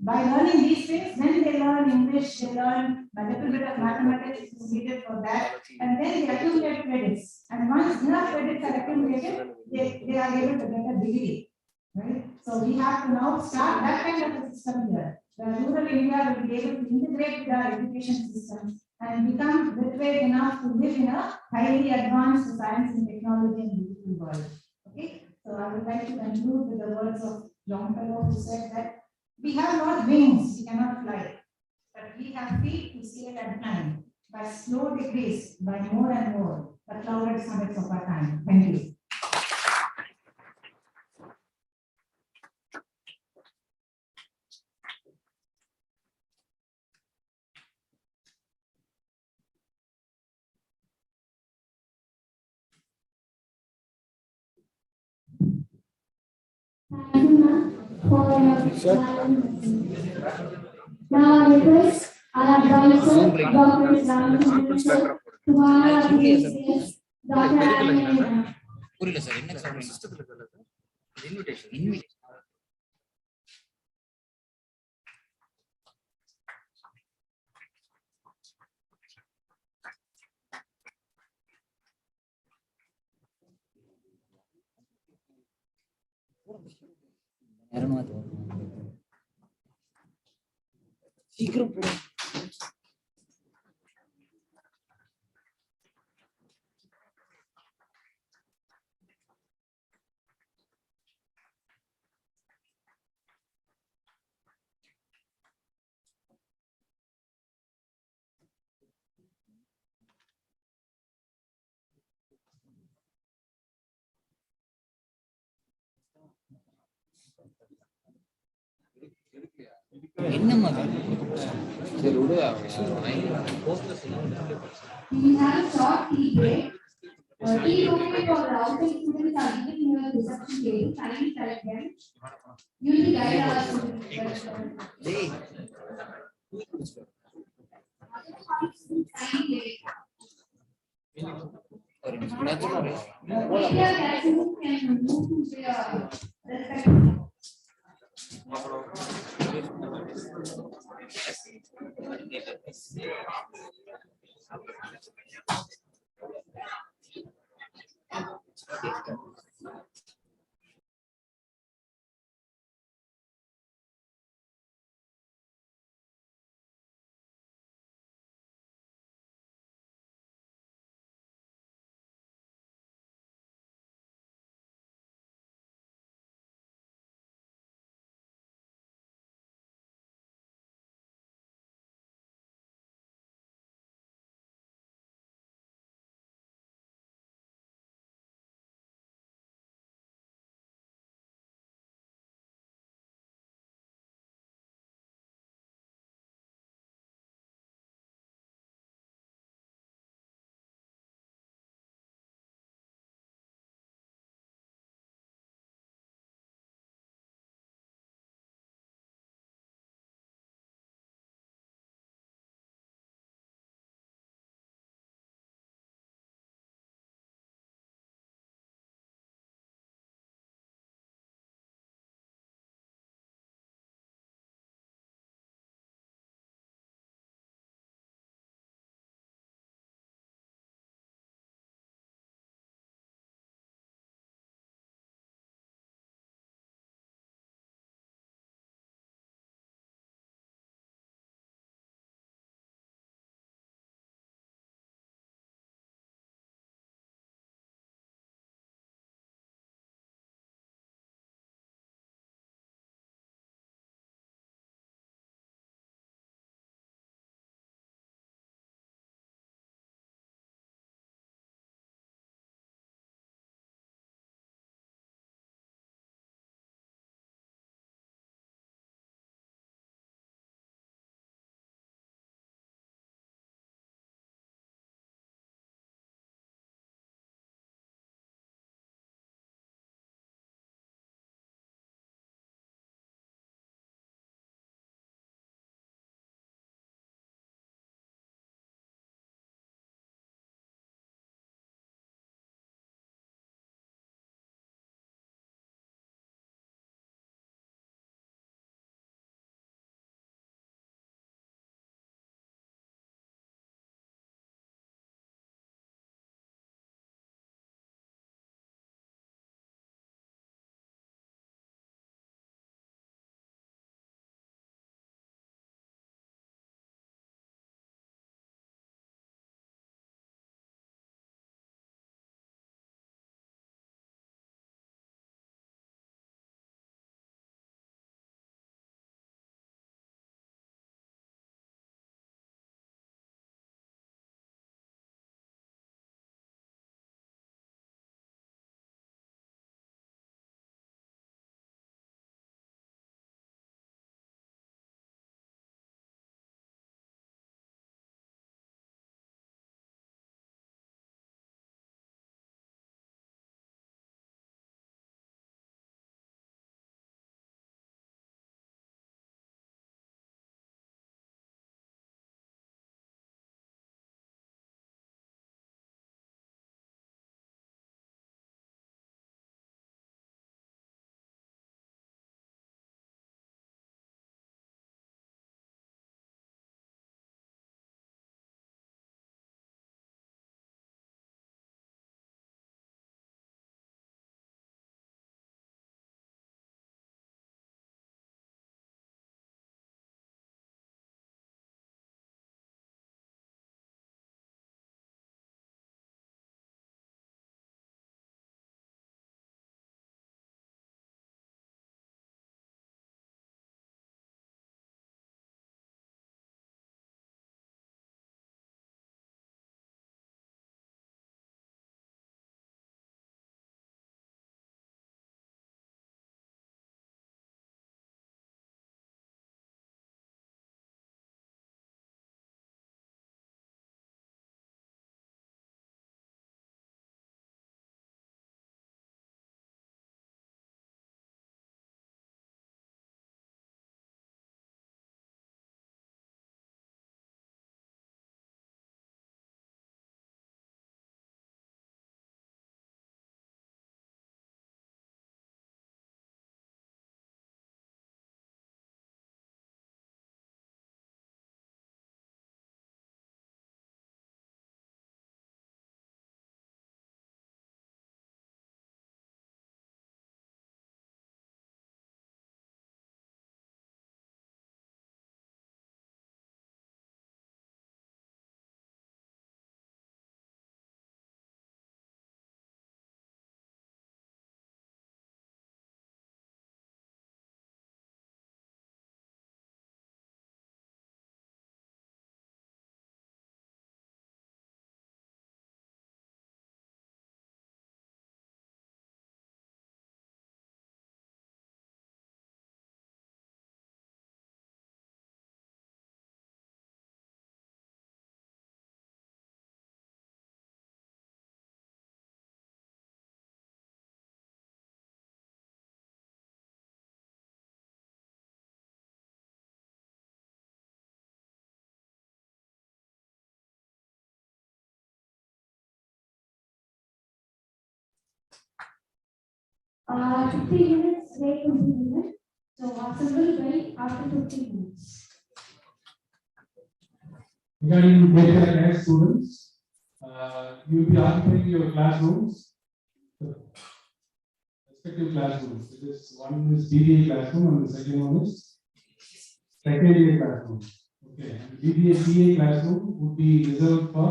by learning these things, then they learn English, they learn a little bit of mathematics is needed for that, and then they accumulate credits. And once enough credits are accumulated, they are able to get a degree, right? So we have to now start that kind of a system here. The rural India will be able to integrate with our education system and become literate enough to live in a highly advanced science and technology and digital world. Okay, so I would like to conclude with the words of Longfellow, who said that we have not wings, we cannot fly, but we have feet to scale and climb by slow degrees, by more and more, the clouded summits of our time. Thank you. Thank you, ma'am, for your time. Now I request our advisor, Dr. Islam, to honor the Dr. Anand. புரியல sir என்ன sir சிஸ்டத்துல இல்ல sir invitation சீக்கிரம் போடு. என்னம்மா சரி விடு We have short tea break. Tea only for the outside students are given in your reception table. Kindly select them. Usually guide our students. Media classroom can move to their respective. 15 minutes break will be given. So assemble well after 15 minutes. Regarding KPRCAS students, you will be occupying your classrooms, respective classrooms. One is DDA classroom and the second one is secondary classroom. Okay, and DDA CA classroom would be reserved for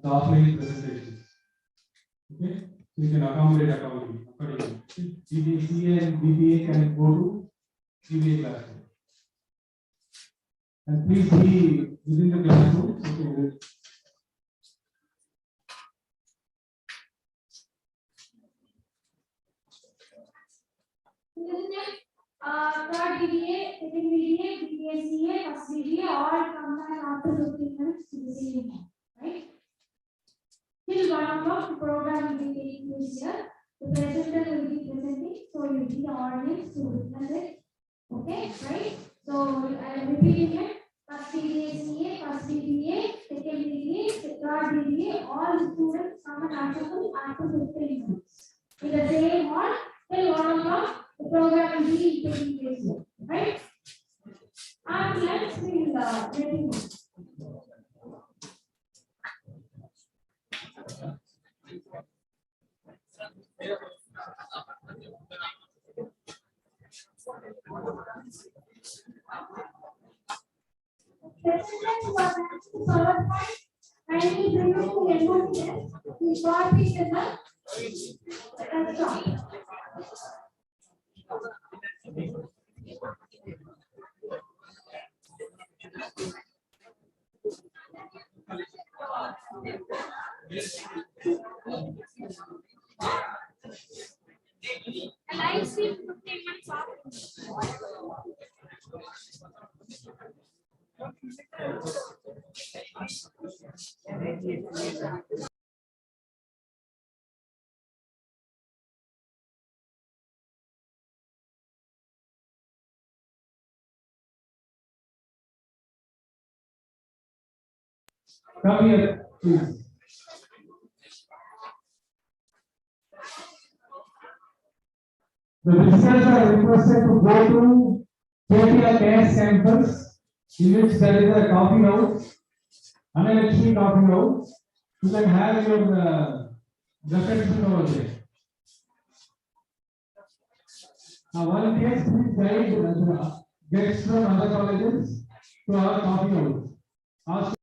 the offline presentations. Okay, so you can accommodate accordingly. DDA CA and DDA can go to DDA classroom. And please be within the classroom. Okay. Third DDA, second DDA, DDA CA, first DDA, all combined after 15 minutes to the same time, right? Till 1 o'clock, the program will be taking place here. The presenter will be presenting, so you be the audience to witness it. Okay, right? So I am repeating it. First DDA CA, first DDA, second DDA, third DDA, all the students come and after 15 minutes. In the same hall, till 1 o'clock. The program will be taking place here, right? And let's see the waiting room. Kindly bring us to the we got it in the restaurant. Live stream 15 minutes off. Come here, please. The visitors are requested to go to KPRCAS campus, in which there is a coffee house, Analakshmi coffee house. You can have your reflection over there. Now, volunteers, please guide guests from other colleges to our coffee house. Ask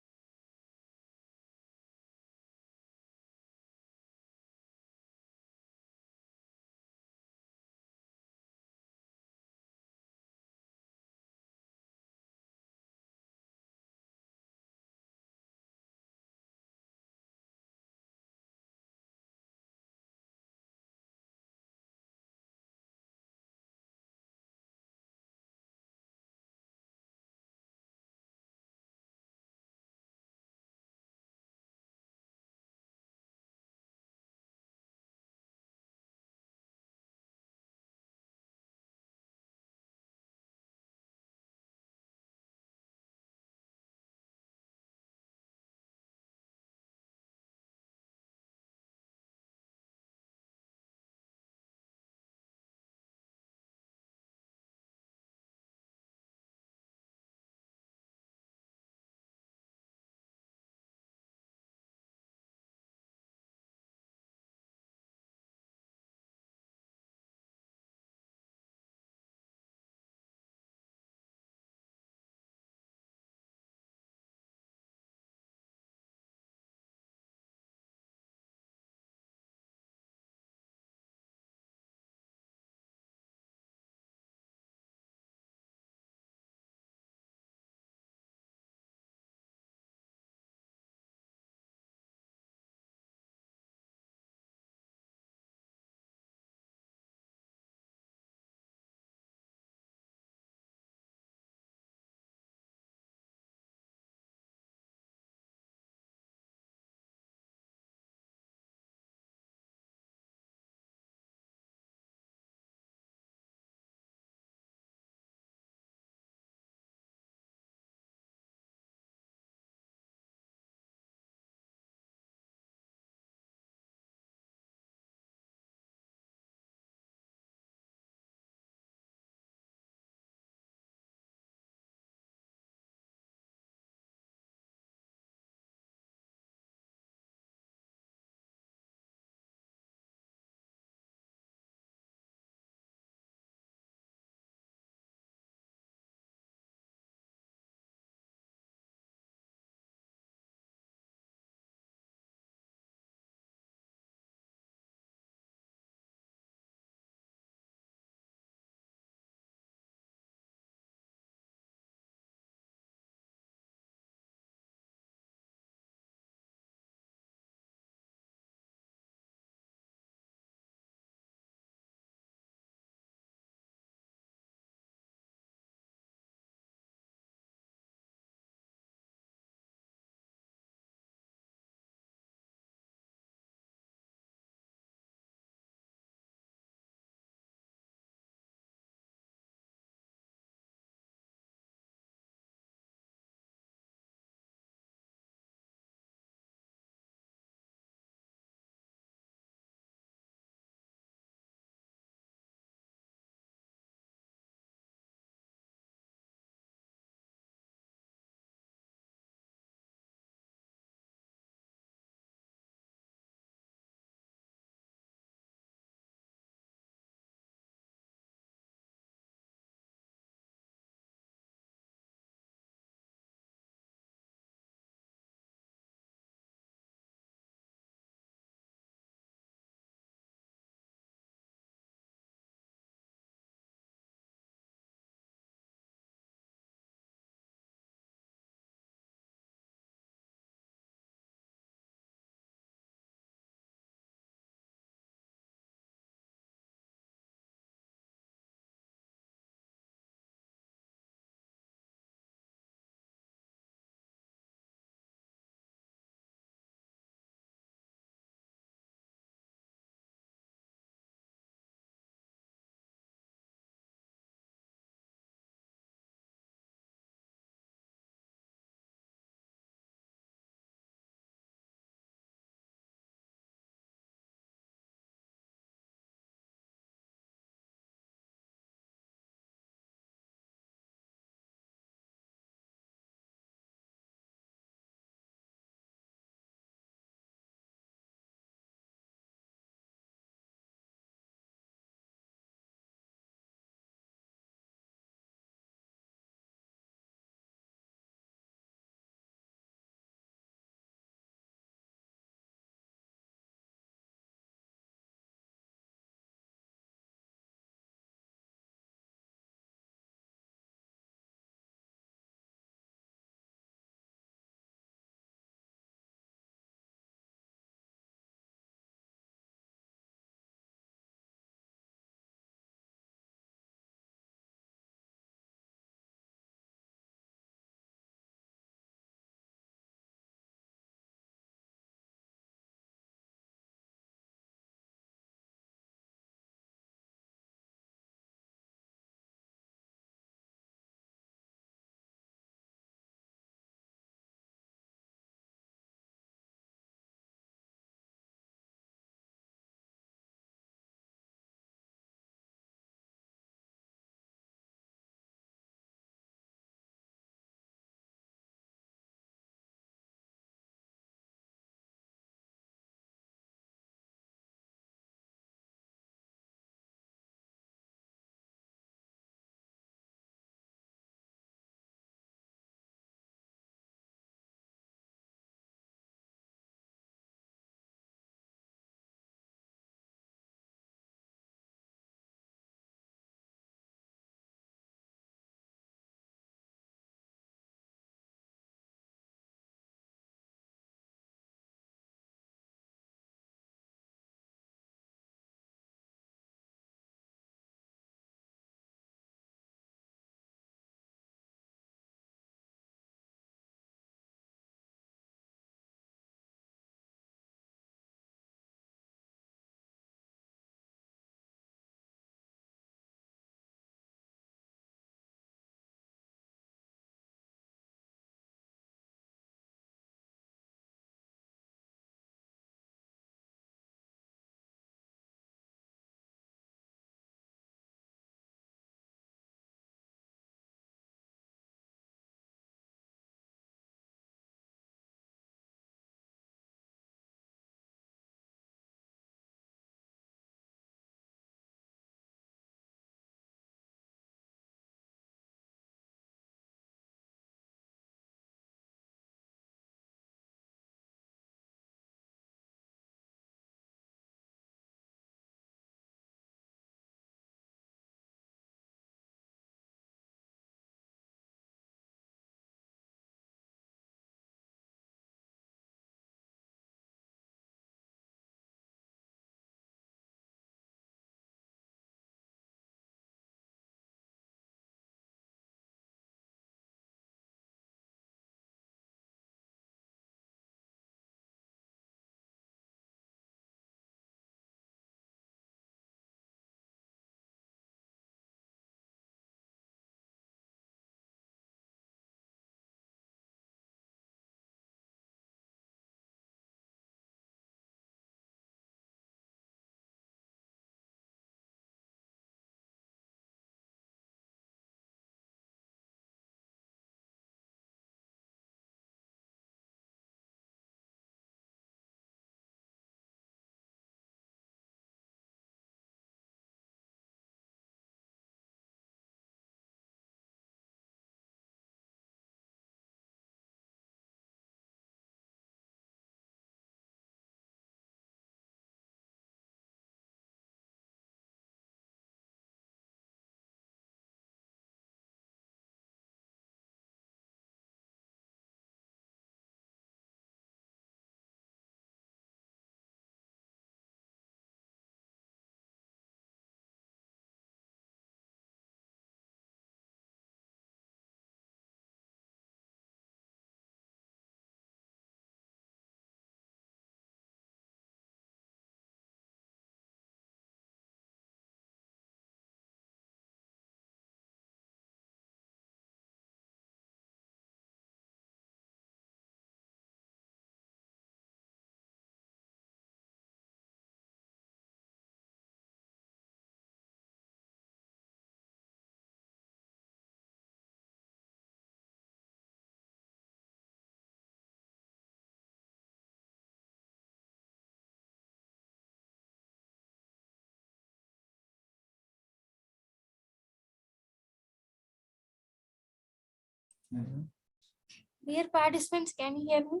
Dear participants, can you hear me?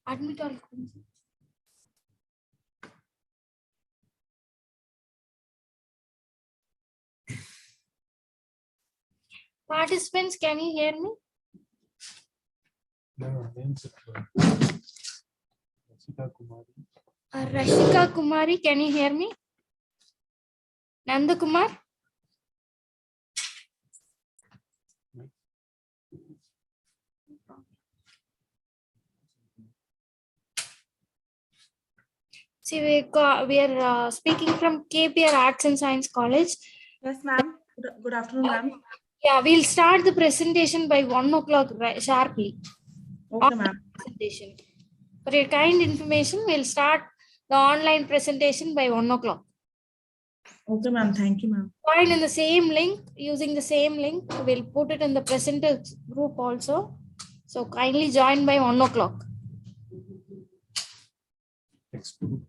Admit all. Participants, can you hear me? Rashika Kumari, can you hear me? Nanda Kumar? See, we are speaking from KPR Arts and Science College. Yes, ma'am. Good afternoon, ma'am. Yeah, we'll start the presentation by 1 o'clock sharply. Okay, ma'am. Presentation. For your kind information, we'll start the online presentation by 1 o'clock. Okay, ma'am. Thank you, ma'am. Join in the same link, using the same link. We'll put it in the presenter group also. So kindly join by 1 o'clock. Textbook.